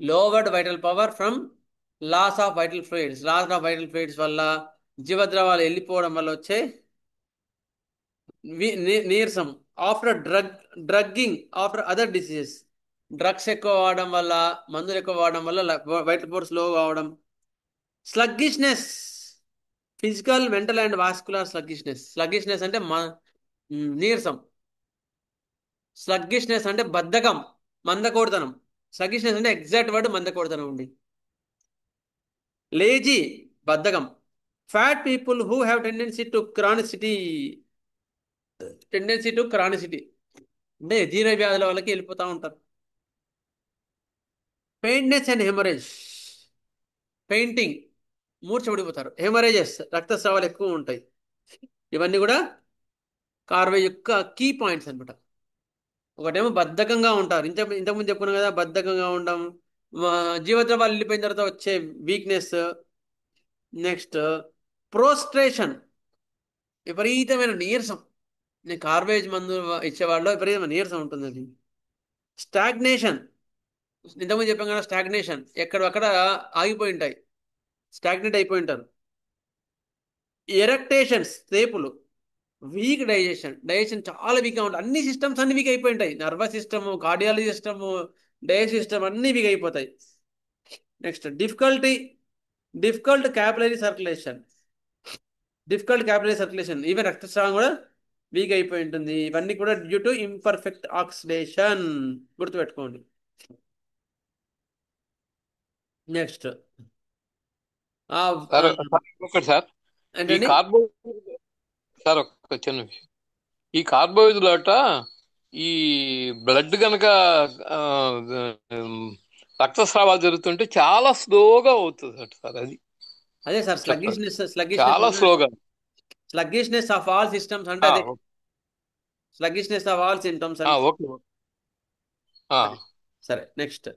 Lowered vital power from loss of vital fluids. Loss of vital fluids వల్ల జీవద్రవాలు వెళ్ళిపోవడం వల్ల వచ్చే నీరసం. After drugging, after other diseases, drugs ఎక్కువ వాడడం వల్ల, మందులు ఎక్కువ వాడడం వల్ల వైటల్ పవర్ స్లో కావడం. Sluggishness, physical, mental and vascular sluggishness. Sluggishness అంటే నీరసం. స్లగ్గిష్నెస్ అంటే బద్ధకం, మందకోడితనం. స్లగ్గిష్నెస్ అంటే ఎగ్జాక్ట్ వర్డ్ మందకోడితనం అండి. లేజీ, బద్ధకం. Fat people who have tendency to chronicity అంటే జీర్ణ వ్యాధుల వాళ్ళకి వెళ్ళిపోతూ ఉంటారు. పెయింట్నెస్ అండ్ హెమరేజ్, పెయింటింగ్, మూర్చబడిపోతారు. హెమరేజెస్, రక్తస్రావాలు ఎక్కువ ఉంటాయి. ఇవన్నీ కూడా కార్వేజ్ యొక్క కీ పాయింట్స్ అనమాట. ఒకటేమో బద్ధకంగా ఉంటారు, ఇంతకుముందు చెప్పుకున్నాం కదా, బద్ధకంగా ఉండడం, జీవద్రవాలు వెళ్ళిపోయిన తర్వాత వచ్చే వీక్నెస్. నెక్స్ట్ ప్రోస్ట్రేషన్, విపరీతమైన నీరసం. కార్వేజ్ మందు ఇచ్చేవాళ్ళు విపరీతమైన నీరసం ఉంటుంది. అది స్టాగ్నేషన్, ఇంతకుముందు చెప్పాం కదా, స్టాగ్నేషన్, ఎక్కడక్కడ ఆగిపోయి ఉంటాయి, స్టాగ్నేట్ అయిపోయి ఉంటారు. ఎరెక్టేషన్స్, తేపులు. వీక్ డైజెషన్ చాలా వీక్గా ఉంటాయి. అన్ని సిస్టమ్స్ అన్ని వీక్ అయిపోయి ఉంటాయి. Nervous system, cardiology system, digest system అన్ని వీక్ అయిపోతాయి. Next difficult capillary circulation. Even రక్తస్రావం కూడా వీక్ అయిపోయి ఉంటుంది. ఇవన్నీ కూడా డ్యూ టు ఇంపర్ఫెక్ట్ ఆక్సిడేషన్, గుర్తుపెట్టుకోండి. నెక్స్ట్ సార్ ఈ సార్ ఒక చిన్న విషయం. ఈ కార్బోహైడ్రేట్ ఈ బ్లడ్ కనుక రక్తస్రావాలు జరుగుతుంటే చాలా స్లోగా అవుతుంది సార్. అది అదే సార్ చెప్పండి. స్లగ్గిష్నెస్ చాలా స్లోగా. స్లగ్గిష్నెస్ ఆఫ్ ఆల్ సిస్టమ్స్ అంటే అదే స్లగ్గిష్నెస్ ఆఫ్ ఆల్ సిమ్టమ్స్ అంటే. ఓకే. సరే నెక్స్ట్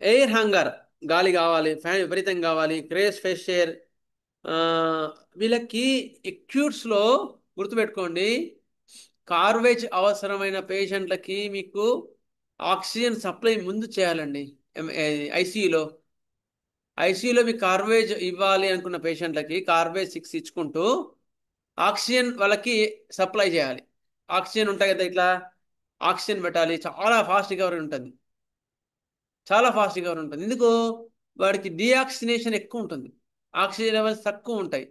ఎయిర్ హంగర్, గాలి కావాలి, ఫ్యాన్ విపరీతం కావాలి, క్రేజ్ ఫ్రెష్ ఎయిర్. వీళ్ళకి ఎక్యూట్స్లో గుర్తుపెట్టుకోండి, కార్వేజ్ అవసరమైన పేషెంట్లకి మీకు ఆక్సిజన్ సప్లై ముందు చేయాలండి. ఐసీయూలో మీకు కార్వేజ్ ఇవ్వాలి అనుకున్న పేషెంట్లకి కార్వేజ్ 6 ఇచ్చుకుంటూ ఆక్సిజన్ వాళ్ళకి సప్లై చేయాలి. ఆక్సిజన్ ఉంటాయి కదా, ఇట్లా ఆక్సిజన్ పెట్టాలి. చాలా ఫాస్ట్ రికవరీ ఉంటుంది, ఎందుకు? వాడికి డీఆక్సిజనేషన్ ఎక్కువ ఉంటుంది, ఆక్సిజన్ లెవెల్స్ తక్కువ ఉంటాయి,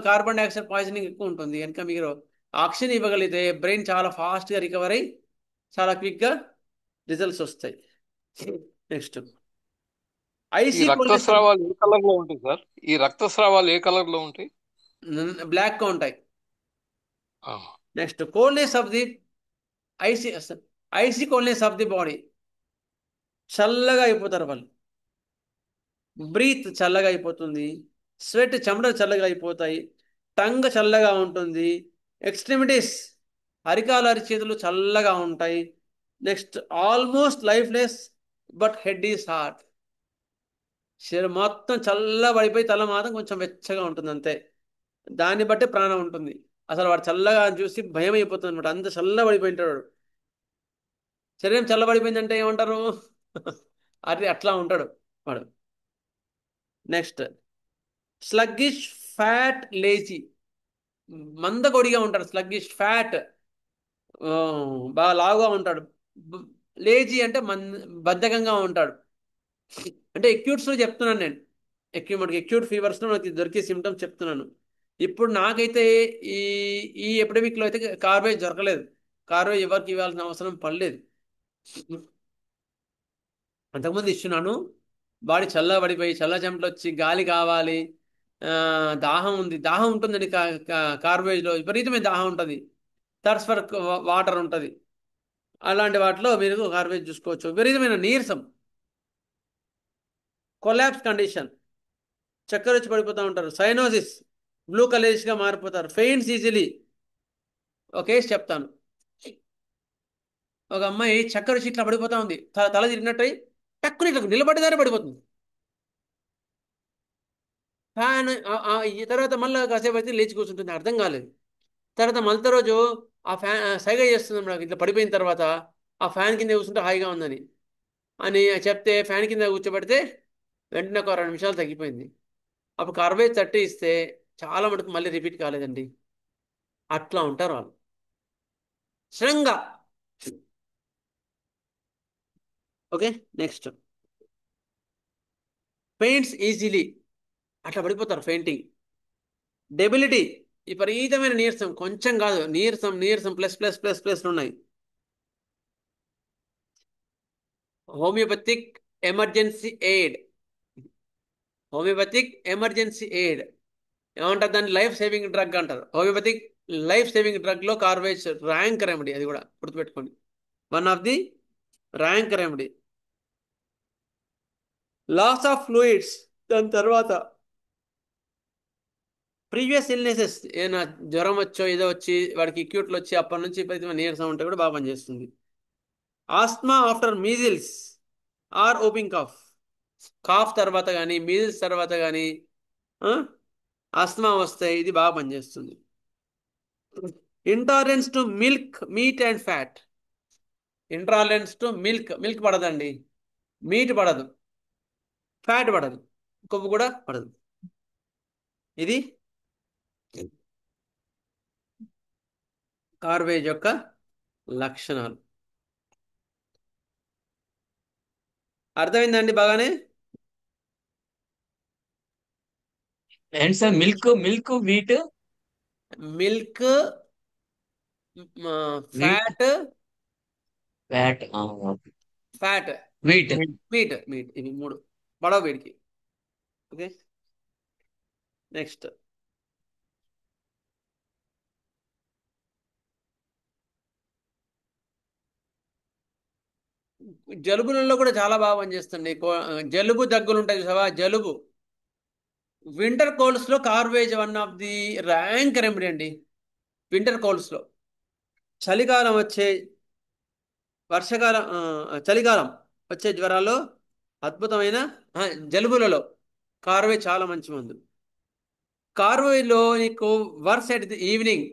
కార్బన్ డైఆక్సైడ్ పాయిజనింగ్ ఎక్కువ ఉంటుంది. కనుక మీరు ఆక్సిజన్ ఇవ్వగలిగితే బ్రెయిన్ చాలా ఫాస్ట్గా రికవర్ అయ్యి చాలా క్విక్గా రిజల్ట్స్ వస్తాయి. నెక్స్ట్ ఈ రక్తస్రావాలు ఏ కలర్ లో ఉంటాయి సార్? ఈ రక్తస్రావాలు ఏ కలర్ లో ఉంటాయి? బ్లాక్ గా ఉంటాయి. Next coldness of the icy coldness of the body, చల్లగా అయిపోతారు వాళ్ళు. బ్రీత్ చల్లగా అయిపోతుంది, స్వెట్ చెమటలు చల్లగా అయిపోతాయి, టంగ్ చల్లగా ఉంటుంది, ఎక్స్ట్రిమిటీస్ అరికాలు అరిచేతులు చల్లగా ఉంటాయి. Next almost lifeless but head is hot. శరీరం మొత్తం చల్లబడిపోయి తల మాత్రం కొంచెం వెచ్చగా ఉంటుంది అంతే. దాన్ని బట్టి ప్రాణం ఉంటుంది. అసలు వాడు చల్లగా చూసి భయం అయిపోతుంది అనమాట, అంత చల్లబడిపోయి ఉంటాడు వాడు. శరీరం చల్లబడిపోయిందంటే ఏమంటారు? అది అట్లా ఉంటాడు వాడు. నెక్స్ట్ స్లగ్గిష్ ఫ్యాట్ లేజీ, మందకొడిగా ఉంటాడు. స్లగ్గిష్ ఫ్యాట్, బాగా లావుగా ఉంటాడు. లేజీ అంటే బద్ధకంగా ఉంటాడు. అంటే ఎక్యూట్స్లో చెప్తున్నాను నేను, మనకి ఎక్యూట్ ఫీవర్స్లో మనకి దొరికే సిమ్టమ్స్ చెప్తున్నాను. ఇప్పుడు నాకైతే ఈ ఈ ఎపిడమిక్లో అయితే కార్వేజ్ దొరకలేదు, కార్వేజ్ ఎవరికి ఇవ్వాల్సిన అవసరం పడలేదు. అంతకుముందు ఇస్తున్నాను, బాడీ చల్లబడిపోయి చల్ల చెమటలు వచ్చి గాలి కావాలి, దాహం ఉంటుందండి. కార్వేజ్లో విపరీతమైన దాహం ఉంటుంది, థర్స్ట్ ఫర్ వాటర్ ఉంటుంది. అలాంటి వాటిలో మీరు కార్వేజ్ చూసుకోవచ్చు. విపరీతమైన నీరసం, కొలాప్స్ కండిషన్, చక్కెర వచ్చి పడిపోతూ ఉంటారు, సైనోసిస్, బ్లూ కలర్స్గా మారిపోతారు, ఫెయింట్స్ ఈజీలీ. ఒక కేసు చెప్తాను. ఒక అమ్మాయి చక్కెర వచ్చి ఇట్లా పడిపోతూ ఉంది, తల తిరిగినట్టయి టక్కుని ఇట్లా నిలబడేదారే పడిపోతుంది. ఫ్యాన్ తర్వాత మళ్ళీ కాసేపు అయితే లేచి కూర్చుంటుంది, అర్థం కాలేదు. తర్వాత మళ్ళీ రోజు ఆ ఫ్యాన్ సైగ చేస్తుంది నాకు, ఇట్లా పడిపోయిన తర్వాత ఆ ఫ్యాన్ కింద కూర్చుంటే హాయిగా ఉందని అని చెప్తే ఫ్యాన్ కింద కూర్చోబెడితే వెంటనే ఒక 2 నిమిషాలు తగ్గిపోయింది. అప్పుడు కార్వేజ్ 30 ఇస్తే చాలా మటుకు మళ్ళీ రిపీట్ కాలేదండి. అట్లా ఉంటారు వాళ్ళు శ్రంగా. ఓకే, నెక్స్ట్ పెయింట్స్ ఈజీలీ, అట్లా పడిపోతారు, ఫెయింటింగ్. డెబిలిటీ, విపరీతమైన నీరసం, కొంచెం కాదు, నీరసం ప్లస్ ప్లస్ ప్లస్ ప్లస్ ఉన్నాయి. హోమియోపతిక్ ఎమర్జెన్సీ ఎయిడ్, ఏమంటారు దాన్ని? లైఫ్ సేవింగ్ డ్రగ్ అంటారు. హోమియోపతిక్ లైఫ్ సేవింగ్ డ్రగ్లో కార్వేజ్ ర్యాంక్ రెమెడీ, అది కూడా గుర్తుపెట్టుకోండి, one of the rank remedy. Loss of fluids, దాని తర్వాత ప్రీవియస్ ఇల్నెసెస్, ఏదైనా జ్వరం వచ్చో ఏదో వచ్చి వాడికి అక్యూట్లో వచ్చి అప్పటి నుంచి విపరీతమైన నీరసం ఉంటే కూడా బాగా పనిచేస్తుంది. Asthma after measles or whooping cough తర్వాత కానీ మీజిల్స్ తర్వాత కానీ ఆస్మా వస్తే ఇది బాగా పనిచేస్తుంది. Intolerance to milk, meat and fat. Intolerance to milk పడదండి, మీట్ పడదు, ఫ్యాట్ పడదు, కొవ్వు కూడా పడదు. ఇది కార్వేజ్ యొక్క లక్షణాలు. అర్థమైందండి బాగానే? ఏంటి sir? Milk wheat fat wheat meet, ఇవి 3 పడవ వీడికి. ఓకే, నెక్స్ట్ జలుబులలో కూడా చాలా బాగా పనిచేస్తుంది. జలుబు దగ్గులు ఉంటాయి చూసావా, జలుబు వింటర్ కోల్డ్స్లో carbo veg one of the rank remedy అండి. వింటర్ కోల్డ్స్లో చలికాలం వచ్చే వర్షకాలం చలికాలం వచ్చే జ్వరాల్లో అద్భుతమైన జలుబులలో కార్వే చాలా మంచి మందు. కార్వేలో నీకు worse at the evening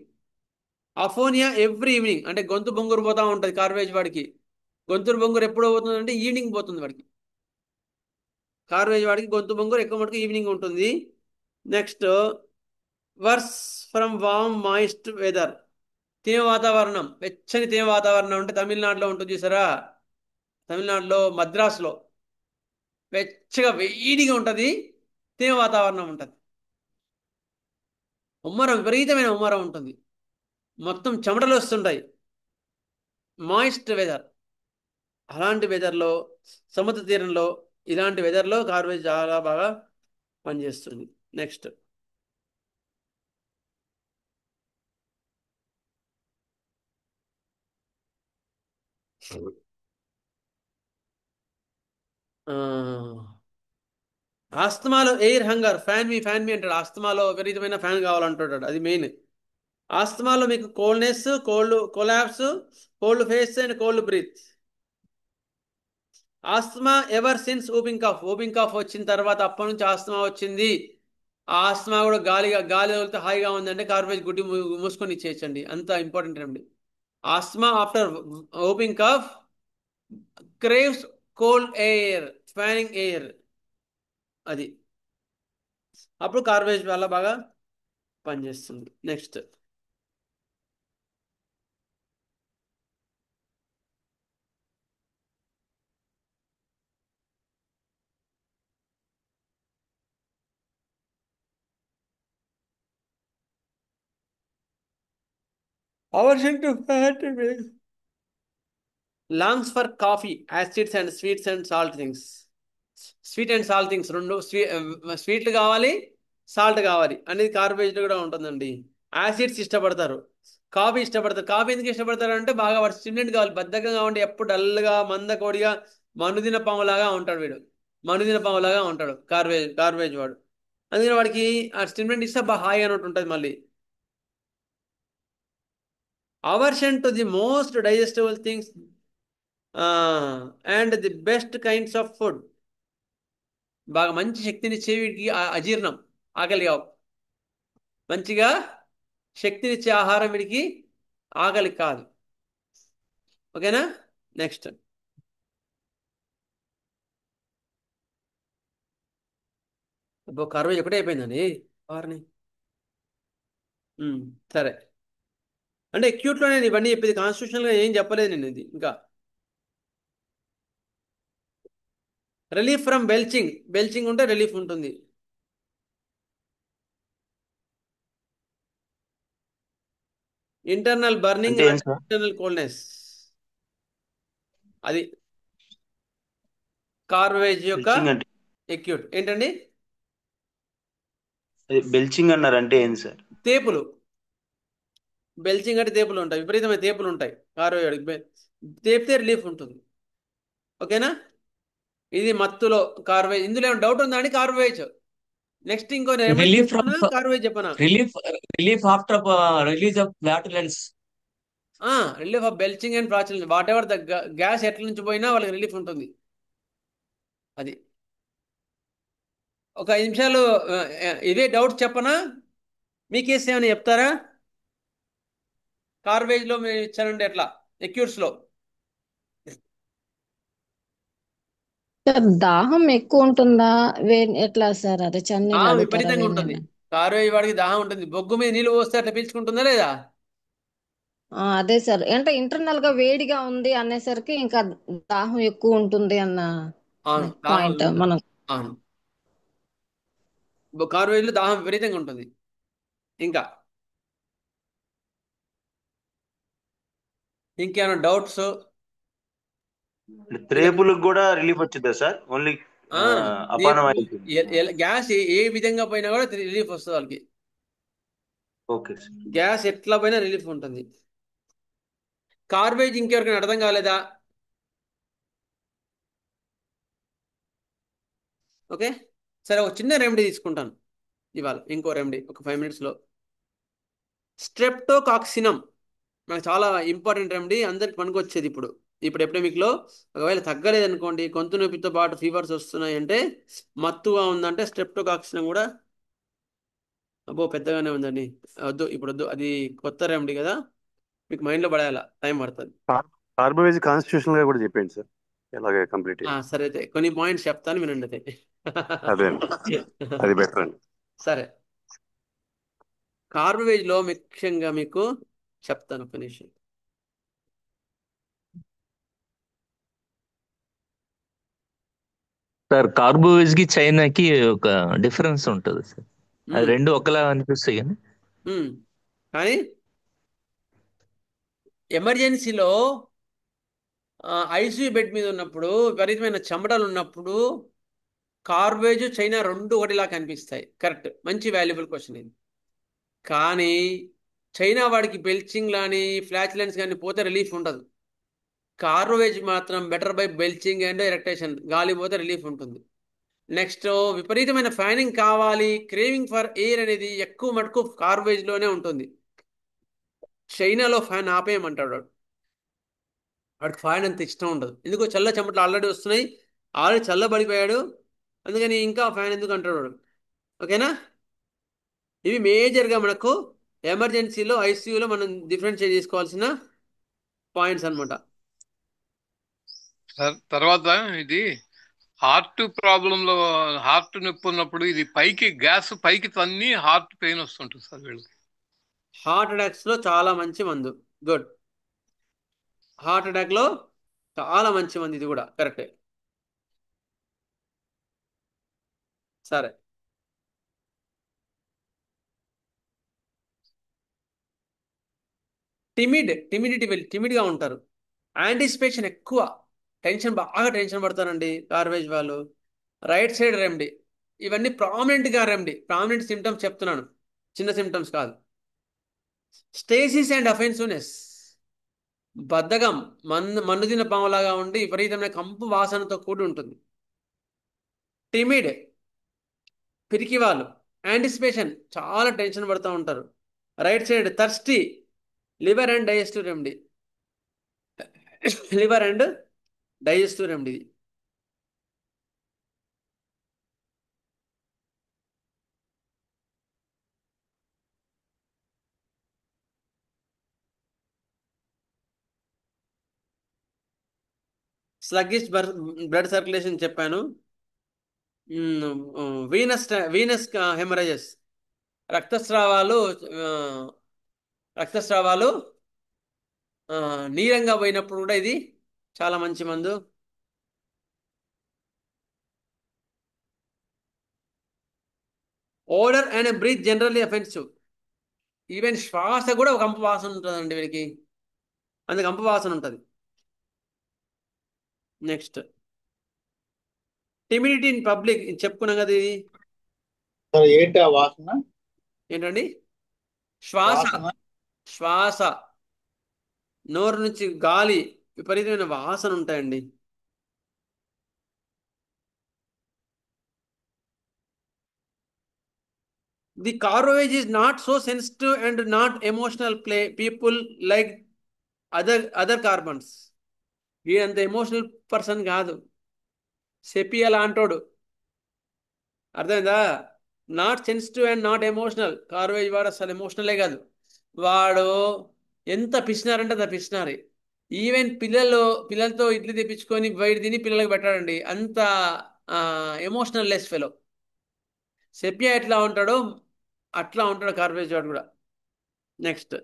aphonia every evening, అంటే గొంతు బొంగురు పోతూ ఉంటుంది కార్వేజ్ వాడికి. గొంతు బొంగురు ఎప్పుడు పోతుంది అంటే ఈవినింగ్ పోతుంది వాడికి. కార్వేజ్ వాడికి గొంతు బొంగురు ఎక్కువ మటుకు ఈవినింగ్ ఉంటుంది. Next worse from warm moist weather, తేమ వాతావరణం, వెచ్చని తేమ వాతావరణం అంటే తమిళనాడులో ఉంటుంది చూసారా, తమిళనాడులో మద్రాసులో వెచ్చగా వేడిగా ఉంటుంది, తేమ వాతావరణం ఉంటుంది. ఉమ్మరం, విపరీతమైన ఉమ్మరం ఉంటుంది, మొత్తం చెమటలు వస్తుంటాయి, మాయిస్ట్ వెదర్. అలాంటి వెదర్లో, సముద్ర తీరంలో, ఇలాంటి వెదర్లో కార్వేజ్ చాలా బాగా పనిచేస్తుంది. నెక్స్ట్ ఆస్తమాలో ఎయిర్ హంగర్, ఫ్యాన్ మీ అంటాడు. ఆస్తమాలో విపరీతమైన ఫ్యాన్ కావాలంటాడు, అది మెయిన్. ఆస్తమాలో మీకు coldness, collapse, cold face and cold breath. Asthma ever since whooping cough వచ్చిన తర్వాత అప్పటి నుంచి ఆస్తమా వచ్చింది. ఆ ఆస్తమా కూడా గాలి తగిలితే హాయిగా ఉందంటే కార్వేజ్ గుడ్డి మూసుకొని ఇచ్చేయచ్చండి, అంత ఇంపార్టెంట్ అండి. Asthma after whooping cough craves cold air, fanning air, అది అప్పుడు కార్వేజ్ వల్ల బాగా పనిచేస్తుంది. Next aversion to fat lungs for coffee, acids and sweets and salt things. Sweet and salt things రెండు, స్వీట్లు కావాలి, సాల్ట్ కావాలి అనేది కార్బేజ్లో కూడా ఉంటుందండి. యాసిడ్స్ ఇష్టపడతారు, కాఫీ ఇష్టపడతారు. కాఫీ ఎందుకు ఇష్టపడతారు అంటే బాగా వాడు స్టిమ్యులెంట్ కావాలి. బద్ధకంగా ఉండి ఎప్పుడు డల్గా మందకోడిగా మనుదిన పాములాగా ఉంటాడు వీడు, మనుదిన పాములాగా ఉంటాడు కార్బేజ్ వాడు. అందుకని వాడికి ఆ స్టిమ్యులెంట్ ఇస్తే బాగా హాయిగా అన్నట్టు ఉంటుంది. మళ్ళీ aversion to the most digestible things and the best kinds of food, బాగా మంచి శక్తినిచ్చే వీటికి అజీర్ణం, ఆకలి కావు. మంచిగా శక్తినిచ్చే ఆహారం వీడికి ఆకలి కాదు. ఓకేనా? నెక్స్ట్ కార్వేజ్ ఒకటే అయిపోయిందండి వారిని. సరే, అంటే అక్యూట్లోనే ఇవన్నీ చెప్పేది, కాన్స్టిట్యూషనల్గా ఏం చెప్పలేదు నేను ఇది. ఇంకా రిలీఫ్ ఫ్రమ్ బెల్చింగ్ ఉంటే రిలీఫ్ ఉంటుంది. ఇంటర్నల్ బర్నింగ్, ఇంటర్నల్ కోల్డ్నెస్, అది కార్వేజ్ యొక్క అక్యూట్. ఏంటండి బెల్చింగ్ అన్నారు అంటే ఏంటి సార్? తేపులు. బెల్చింగ్ అంటే తేపులు ఉంటాయి, విపరీతమైన తేపులు ఉంటాయి. కార్వేజ్ తేపితే రిలీఫ్ ఉంటుంది. ఓకేనా? ఇది మత్తులో కార్వేజ్. ఇందులో ఏమైనా డౌట్ ఉందా అండి? కార్వేజ్ నెక్స్ట్ ఇంకో కార్వేజ్ చెప్పనా? Relief after release of flatulence, relief of belching and flatulence, whatever the gas ఎట్ల నుంచి పోయినా వాళ్ళకి రిలీఫ్ ఉంటుంది. అది ఒక 5 నిమిషాలు ఇవే డౌట్స్ చెప్పనా? మీ కేసు ఏమైనా చెప్తారా? కార్వేజ్లో మేము ఇచ్చానండి ఎట్లా ఎక్యూట్స్లో. దాహం ఎక్కువ ఉంటుందా ఎట్లా సార్? అదే చన్నీళ్ళు విపరీతంగా ఉంటుంది. కార్వేజ్ వాడికి దాహం ఉంటుంది, బొగ్గు మీద నీళ్ళు పోస్తే అట్లా పీల్చుకుంటుందా లేదా? అదే సార్, అంటే ఇంటర్నల్ గా వేడిగా ఉంది అనేసరికి ఇంకా దాహం ఎక్కువ ఉంటుంది అన్న పాయింట్. మనం కార్వేజ్ లో దాహం విపరీతంగా ఉంటుంది. ఇంకా ఇంకేమైనా డౌట్స్? రేపులకు కూడా రిలీఫ్ వచ్చిందా సార్? ఓన్లీ అపానం అవుతుంది. గ్యాస్ ఏ విధంగా పోయినా కూడా రిలీఫ్ వస్తుంది వాళ్ళకి. Okay sir. గ్యాస్ ఎట్లా పోయినా రిలీఫ్ ఉంటుంది. కార్బేజ్ ఇంకెవరికైనా అర్థం కాలేదా? ఓకే సరే, ఒక చిన్న రెమెడీ తీసుకుంటాను ఇవాళ, ఇంకో రెమెడీ ఒక 5 minutesలో. స్ట్రెప్టోకాక్సినం మనకు చాలా ఇంపార్టెంట్ రెమెడీ, అందరికి పనికొచ్చేది. ఇప్పుడు ఎపిడమిక్లో ఒకవేళ తగ్గలేదనుకోండి, గొంతు నొప్పితో పాటు ఫీవర్స్ వస్తున్నాయి అంటే, మత్తుగా ఉందంటే స్ట్రెప్టోకాక్సినం కూడా, అబ్బో పెద్దగానే ఉందండి, వద్దు ఇప్పుడు వద్దు, అది కొత్త రెమెడీ కదా, మీకు మైండ్లో పడేయాల, టైం పడుతుంది. కార్బోవేజ్ కాన్స్టిట్యూషనల్ గా కూడా చెప్పండి సార్, ఎలాగే కంప్లీట్. సరే అయితే కొన్ని పాయింట్స్ చెప్తాను, వినండి అయితే. అదే అది బెటర్ అండి. సరే, కార్బోవేజ్లో ముఖ్యంగా మీకు చెప్తాను ఒక నిమిషం. సార్ కార్బోవేజ్ కి చైనాకి ఒక డిఫరెన్స్ ఉంటుంది సార్, అది రెండు ఒకలా అనిపిస్తాయి కానీ కానీ ఎమర్జెన్సీలో ఐసీయూ బెడ్ మీద ఉన్నప్పుడు, విపరీతమైన చెమటలు ఉన్నప్పుడు కార్బేజ్ చైనా రెండు ఒకటిలా కనిపిస్తాయి. కరెక్ట్, మంచి వాల్యుబుల్ క్వశ్చన్ ఇది. కానీ చైనా వాడికి బెల్చింగ్ కానీ ఫ్లాచులెన్స్ కానీ పోతే రిలీఫ్ ఉండదు. కార్బేజ్ మాత్రం బెటర్ బై బెల్చింగ్ అండ్ ఎరెక్టేషన్, గాలి పోతే రిలీఫ్ ఉంటుంది. నెక్స్ట్, విపరీతమైన ఫ్యానింగ్ కావాలి, క్రేవింగ్ ఫర్ ఎయిర్ అనేది ఎక్కువ మటుకు కార్బేజ్లోనే ఉంటుంది. చైనాలో ఫ్యాన్ ఆపేయమంటాడు వాడికి, ఫ్యాన్ అంత ఇష్టం ఉండదు. ఎందుకో చల్ల చెమటలు ఆల్రెడీ వస్తున్నాయి, ఆల్రెడీ చల్లబడిపోయాడు, అందుకని ఇంకా ఫ్యాన్ ఎందుకు అంటాడు వాడు. ఓకేనా, ఇవి మేజర్గా మనకు ఎమర్జెన్సీలో ఐసీయూలో మనం డిఫరెన్షియేట్ చేసుకోవాల్సిన పాయింట్స్ అనమాట. తర్వాత ఇది హార్ట్ ప్రాబ్లంలో, హార్ట్ నొప్పి ఉన్నప్పుడు ఇది పైకి గ్యాస్ పైకి తన్ని హార్ట్ పెయిన్ వస్తుంటుంది సార్ వీళ్ళకి. హార్ట్ అటాక్స్లో చాలా మంచి మందు, గుడ్. హార్ట్ అటాక్లో చాలా మంచి మంది, ఇది కూడా కరెక్టే. సరే, టిమిడ్గా ఉంటారు, యాంటిసిపేషన్ ఎక్కువ, బాగా టెన్షన్ పడతారండి కార్బేజ్ వాళ్ళు. రైట్ సైడ్ రెమెడీ, ఇవన్నీ ప్రామినెంట్ సిమ్టమ్స్ చెప్తున్నాను, చిన్న సిమ్టమ్స్ కాదు. స్టేసిస్ అండ్ అఫెన్సివ్నెస్, బద్ధకం, మన్ను తిన్న పాములాగా ఉండి విపరీతమైన కంపు వాసనతో కూడి ఉంటుంది. టిమిడ్, పిరికి వాళ్ళు. యాంటిసిపేషన్, చాలా టెన్షన్ పడుతూ ఉంటారు. Right side thirsty, liver and digestive remedy, sluggish blood circulation చెప్పాను. వీనస్ హెమరేజెస్, రక్తస్రావాలు నీరంగా పోయినప్పుడు కూడా ఇది చాలా మంచి మందు. Odour and breath generally offensive, even శ్వాస కూడా ఒక కంపు వాసన ఉంటుందండి వీరికి, అందుకు కంపు వాసన ఉంటుంది. నెక్స్ట్, టిమిడిటీ ఇన్ పబ్లిక్, చెప్పుకున్నాం కదా ఇది. ఏంటి ఆ వాసన? ఏంటండి? శ్వాస, నోరు నుంచి గాలి, విపరీతమైన వాసన ఉంటాయండి. The carbo veg is not so sensitive and not emotional people like other carbons. వీడంత ఎమోషనల్ పర్సన్ కాదు, సెపియా లాంటోడు, అర్థమైందా? Not sensitive and not emotional. Carbo veg వాడు అసలు ఎమోషనలే కాదు, వాడు ఎంత పిసినారంటే అంత పిసినారి. ఈవెన్ పిల్లలతో ఇడ్లీ తెప్పించుకొని బయట తిని పిల్లలకు పెట్టాడండి, అంత ఎమోషనల్ లెస్ ఫెలో. సెపియా ఎట్లా ఉంటాడో అట్లా ఉంటాడు కార్బేజ్ వాడు కూడా. Next,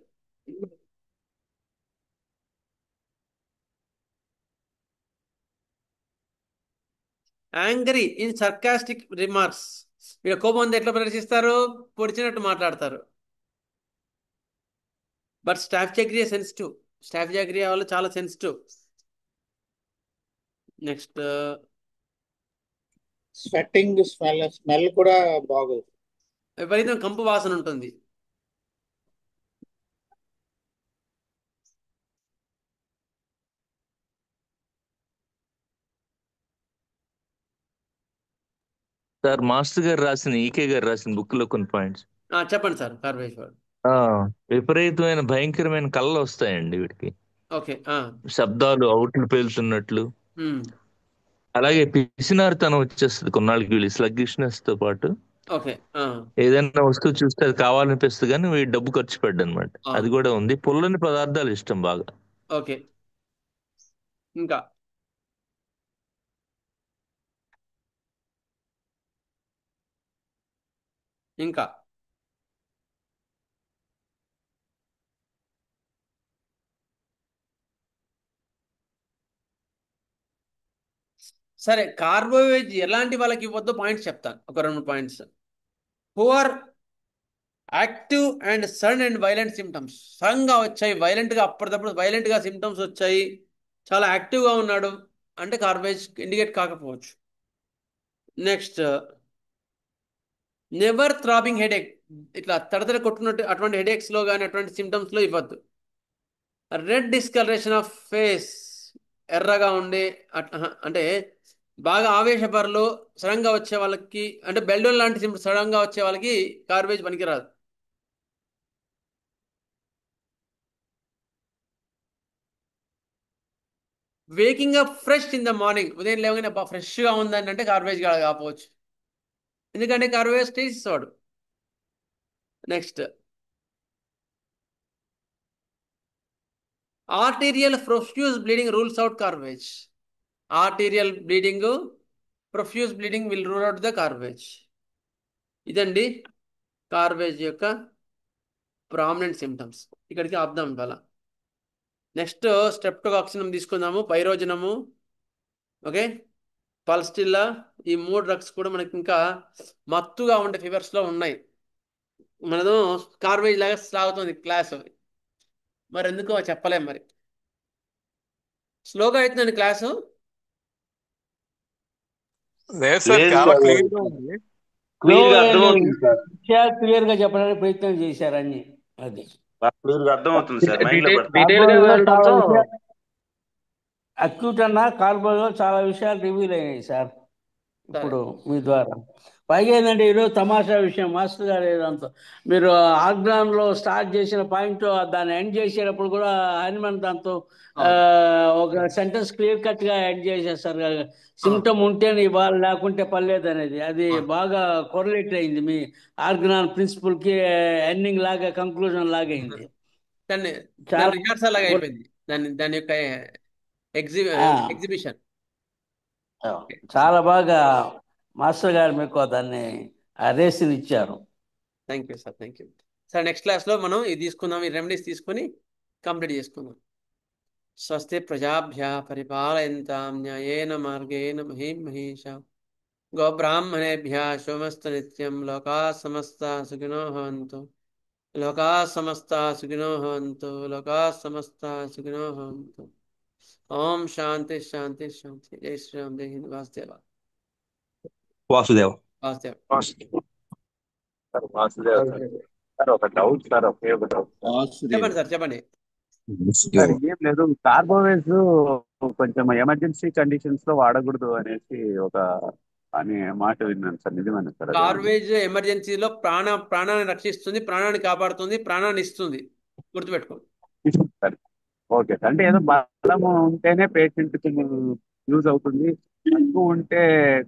angry in sarcastic remarks, వీళ్ళ కోపం ఎట్లా ప్రదర్శిస్తారు? పొడిచినట్టు మాట్లాడతారు. బట్ స్టాఫిజాగ్రియా సెన్సిటివ్, స్టాఫిజాగ్రియా వాళ్ళు చాలా సెన్సిటివ్. నెక్స్ట్, స్వెట్టింగ్ స్మెల్ కూడా బాగోదు. విపరీతం కంపు వాసన ఉంటుంది. సార్ మాస్టర్ గారు రాసిన ఈకే గారు రాసిన బుక్ లో కొన్ని పాయింట్స్. చెప్పండి సార్. కార్వేశ్వర్. విపరీతమైన భయంకరమైన కళలు వస్తాయండి వీటికి. ఓకే. శబ్దాలు అవుట్లు పేలుతున్నట్లు, అలాగే పిసినారితనం వచ్చేస్తుంది కొన్నాళ్ళకి వీళ్ళు స్లగ్గిష్నెస్ తో పాటు. ఓకే. ఏదైనా వస్తువు చూస్తే అది కావాలనిపిస్తుంది కానీ వీడు డబ్బు ఖర్చు పెట్టడు అనమాట. అది కూడా ఉంది. పుల్లని పదార్థాలు ఇష్టం బాగా. ఓకే. ఇంకా ఇంకా సరే, కార్బోహైడ్రేట్ ఎలాంటి వాళ్ళకి ఇవ్వద్దో పాయింట్స్ చెప్తాను. ఒక 2 points. Poor active and sudden and violent symptoms. సడన్గా వచ్చాయి, వైలెంట్గా, అప్పటికప్పుడు వైలెంట్గా సిమ్టమ్స్ వచ్చాయి, చాలా యాక్టివ్గా ఉన్నాడు అంటే కార్బోహైడ్రేట్ ఇండికేట్ కాకపోవచ్చు. Next, never throbbing headache. ఇట్లా తడతడ కొట్టున్నట్టు అటువంటి హెడేక్స్లో కానీ అటువంటి సిమ్టమ్స్లో ఇవ్వద్దు. రెడ్ డిస్కలరేషన్ ఆఫ్ ఫేస్, ఎర్రగా ఉండే అంటే బాగా ఆవేశపరులు సడన్గా వచ్చే వాళ్ళకి, అంటే బెల్డోన్ లాంటి సిమ్టమ్స్ సడన్గా వచ్చే వాళ్ళకి కార్బేజ్ పనికిరాదు. Waking up fresh in the morning, ఉదయం లేవగానే ఫ్రెష్గా ఉందని అంటే కార్బేజ్ కాకపోవచ్చు, ఎందుకంటే కార్బేజ్ తీసుకోడు. Next, arterial profuse bleeding rules out carbo veg. Arterial bleeding, profuse bleeding will rule out the carbo veg. ఇదండి కార్బేజ్ యొక్క ప్రామినెంట్ సిమ్టమ్స్. ఇక్కడికి ఆపుదాం ఇవాళ. నెక్స్ట్ స్ట్రెప్టోకాక్సినం తీసుకుందాము, పైరోజనము, ఓకే, పల్స్టిల్లా. ఈ 3 డ్రగ్స్ కూడా మనకి ఇంకా మత్తుగా ఉండే ఫీవర్స్లో ఉన్నాయి. మనది కార్బేజ్ లాగా సాగుతుంది క్లాస్, మరి ఎందుకో చెప్పలేం. మరి స్లోగా అవుతుందండి క్లాసు. లేదు సార్, చాలా క్లియర్ గా ఉంది. విషయాలు క్లియర్ గా చెప్పడానికి ప్రయత్నం చేశారు అన్ని. అది క్లియర్ గా అర్థమవుతుంది సార్, మైండ్ లో అక్యూట్ అన్న కార్బోలో చాలా విషయాలు రివీల్ అయినాయి సార్ ఇప్పుడు మీ ద్వారా. పైగా ఏంటంటే ఈరోజు తమాషా విషయం, మాస్టర్ గారు ఏదంతా మీరు ఆర్గ్రాన్లో స్టార్ట్ చేసిన పాయింట్ దాన్ని ఎండ్ చేసేటప్పుడు కూడా హనుమాన్ దాంతో ఒక సెంటెన్స్ క్లియర్ కట్ గా ఎండ్ చేసేస్తారు. సిమ్టమ్ ఉంటేనే ఇవ్వాలి, లేకుంటే పర్లేదు అనేది. అది బాగా కొరలేట్ అయింది మీ ఆర్గ్రాన్ ప్రిన్సిపల్ కి, ఎండింగ్ లాగా, కంక్లూజన్ లాగా అయింది. దాని యొక్క ఎగ్జిబిషన్ చాలా బాగా మాస్టర్ గారు మీకు దాన్ని రేసుని ఇచ్చారు. Thank you sir, thank you sir. Next క్లాస్లో మనం ఇది తీసుకుందాం, ఈ రెమెడీస్ తీసుకొని కంప్లీట్ చేసుకుందాం. స్వస్తి ప్రజాభ్య పరిపాలయంతాం న్యాయేన మార్గేణ మహీం మహేషా గోబ్రాహ్మణేభ్య శోమస్తు నిత్యం. లోకా సమస్త సుఖినో భవంతు, లోకా సమస్త సుఖినో భవంతు, లోకా సమస్త సుఖినో భవంతు. ఓం శాంతి శాంతి శాంతి. జై శ్రీరామ్, జై హింద్. వాసుదేవ వాసుదేవ. సార్ ఒక డౌట్ సార్, ఒకే ఒక డౌట్. చెప్పండి సార్, చెప్పండి. ఏం లేదు, కార్బోవేజ్ కొంచెం ఎమర్జెన్సీ కండిషన్స్ లో వాడకూడదు అనేసి అనే మాట విన్నాను సార్, నిజమేనా సార్? కార్బేజ్ ఎమర్జెన్సీలో ప్రాణాన్ని రక్షిస్తుంది, ప్రాణాన్ని కాపాడుతుంది, ప్రాణాన్ని ఇస్తుంది, గుర్తుపెట్టుకోండి. ఓకే సార్, అంటే ఏదో బలము ఉంటేనే పేషెంట్ కి యూజ్ అవుతుంది, తక్కువ ఉంటే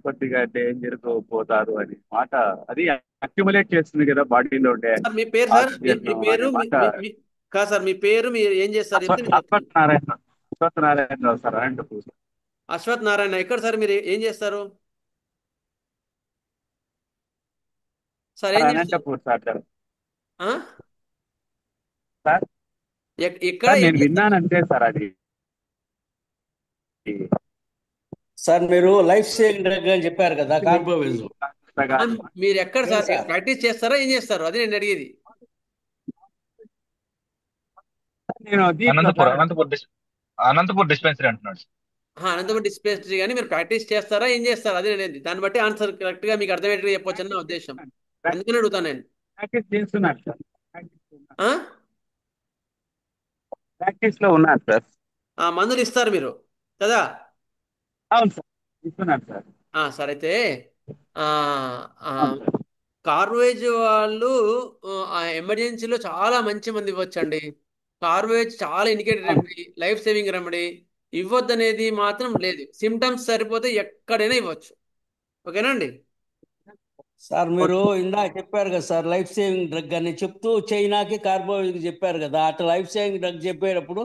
కొద్దిగా డేంజర్ పోతారు అని మాట. అది అక్యుములేట్ చేస్తుంది కదా బాడీలో ఉండే. మీ పేరు సార్? మీ పేరు కాదు సార్, మీ పేరు, మీరు ఏం చేస్తారు? అశ్వత్ నారాయణరావు సార్, అనంతపూర్. అశ్వత్ నారాయణ, ఎక్కడ సార్ మీరు ఏం చేస్తారు సార్? అనంతపూర్ సార్. ఎక్కడ? నేను విన్నాను అంతే సార్. అది సార్ మీరు లైఫ్ సేవింగ్ డ్రగ్ అని చెప్పారు కదా కార్బోవేజ్, మీరు ఎక్కడ సార్ ప్రాక్టీస్ చేస్తారా, ఏం చేస్తారు? అది నేను అడిగేది. అనంతపూర్ డిస్పెన్సరీ అంటున్నాడు. అనంతపురం డిస్పెన్సరీ కానీ మీరు ప్రాక్టీస్ చేస్తారా ఏం చేస్తారా అదే అనేది దాన్ని బట్టి ఆన్సర్ కరెక్ట్ గా మీకు అర్థమయ్యేట్టుగా చెప్పొచ్చు అని నా ఉద్దేశం. అందుకని అడుగుతాను నేను. ప్రాక్టీస్ చేస్తున్నారు సార్. ఆ? ప్రాక్టీస్ లో ఉన్నారు సార్. మందులు ఇస్తారు మీరు కదా? అవును సార్, ఇస్తున్నారు సార్. సార్ అయితే అవును సార్. కార్వేజ్ వాళ్ళు ఎమర్జెన్సీలో చాలా మంచి మంది ఇవ్వచ్చండి. కార్వేజ్ చాలా indicated remedy, life saving remedy. ఇవ్వద్దు అనేది మాత్రం లేదు. సిమ్టమ్స్ సరిపోతే ఎక్కడైనా ఇవ్వచ్చు. ఓకేనా అండి? సార్ మీరు ఇందాక చెప్పారు కదా సార్ లైఫ్ సేవింగ్ డ్రగ్ అని చెప్తూ చైనాకి కార్బోవిక్ చెప్పారు కదా, అట్లా లైఫ్ సేవింగ్ డ్రగ్ చెప్పేటప్పుడు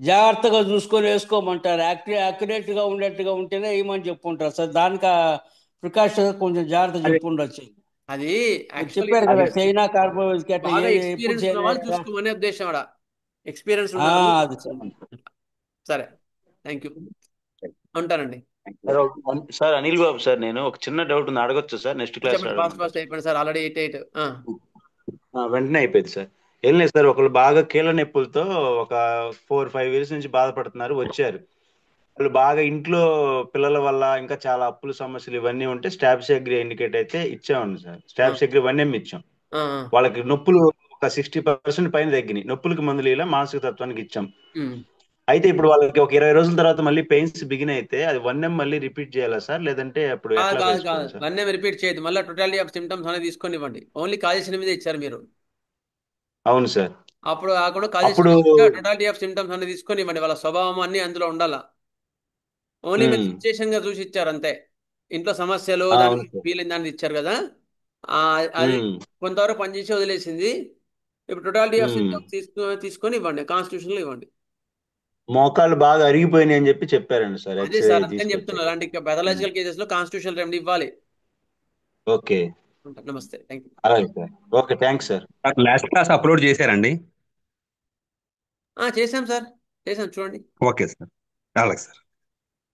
జాగ్రత్తగా చూసుకొని వేసుకోమంటారు. యాక్యురేట్ గా ఉండేట్టుగా ఉంటేనే వేయమని చెప్పుంటారు సార్. దానికి ప్రికాషన్ కొంచెం జాగ్రత్త చెప్పుండొచ్చు. అది చెప్పారు కదా చైనా కార్బోవిక్ అట్లా బాగా ఎప్పుడు ఎక్స్పీరియన్స్ ఉన్న వాళ్ళు చూసుకోమనే ఉద్దేశం అక్కడ. ఎక్స్పీరియన్స్ అది సరే, థ్యాంక్ యూ, ఉంటానండి. సార్ అనిల్ బాబు సార్, నేను ఒక చిన్న డౌట్ ఉంది, అడగొచ్చు సార్? నెక్స్ట్ క్లాస్ ఫాస్ట్ అయిపోయింది సార్, ఆల్రెడీ 8 వెంటనే అయిపోయింది సార్. ఏం లేదు సార్, ఒకళ్ళు బాగా కీళ్ళ నొప్పులతో ఒక 4-5 ఇయర్స్ నుంచి బాధపడుతున్నారు, వచ్చారు. వాళ్ళు బాగా ఇంట్లో పిల్లల వల్ల ఇంకా చాలా అప్పుల సమస్యలు ఇవన్నీ ఉంటే స్టాబ్సెగ్రీ ఇండికేట్ అయితే ఇచ్చామండి సార్. స్టాబ్సెగ్రీ 1 ml ఇచ్చాం. వాళ్ళకి నొప్పులు ఒక 60% పైన తగ్గినాయి. నొప్పులకి మందులు ఇలా మానసిక తత్వానికి ఇచ్చాం. అయితే ఇప్పుడు వాళ్ళకి ఒక 20 రోజుల తర్వాత మళ్ళీ పెయిన్స్ బిగిన్ అయితే అది 1 ml మళ్ళీ రిపీట్ చేయాలా సార్, లేదంటే అప్పుడు ఎట్లా వేసుకోవాలి సార్? 1 ml రిపీట్ చేయదు, మళ్ళీ టోటాలిటీ ఆఫ్ సిమ్టమ్స్ అనేది తీసుకొని ఇవ్వండి. ఓన్లీ కాజేషన్ మీద ఇచ్చారు మీరు. అవును సార్. అప్పుడు కాకుండా టోటాలిటీ ఆఫ్ సిమ్టమ్స్ అనేది తీసుకొని ఇవ్వండి. వాళ్ళ స్వభావం అన్ని అందులో ఉండాలా. ఓన్లీ మీరు సిచ్యుయేషన్ గా చూసి ఇచ్చారు అంతే. ఇంట్లో సమస్యలు దానికి ఫీలింగ్ దాన్ని ఇచ్చారు కదా, అది కొంతవరకు పనిచేసి వదిలేసింది. ఇప్పుడు టోటాలిటీ ఆఫ్ సిమ్టమ్స్ తీసుకొని ఇవ్వండి, కాన్స్టిట్యూషన్ లో ఇవ్వండి. మోకాళ్ళు బాగా అరిగిపోయినాయి అని చెప్పి చెప్పారండి సార్. అదే సార్ అందుకని చెప్తున్నా, అలాంటి పెథలాజికల్ కేసెస్ లో కాన్స్టిట్యూషన్ రెమెడీ ఇవ్వాలి. ఓకే, నమస్తే, థ్యాంక్ యూ. అలాగే sir. Okay, thanks sir. Last class upload చేశారండి? చేశాం సార్, చేశాం, చూడండి. ఓకే సార్, అలాగే సార్.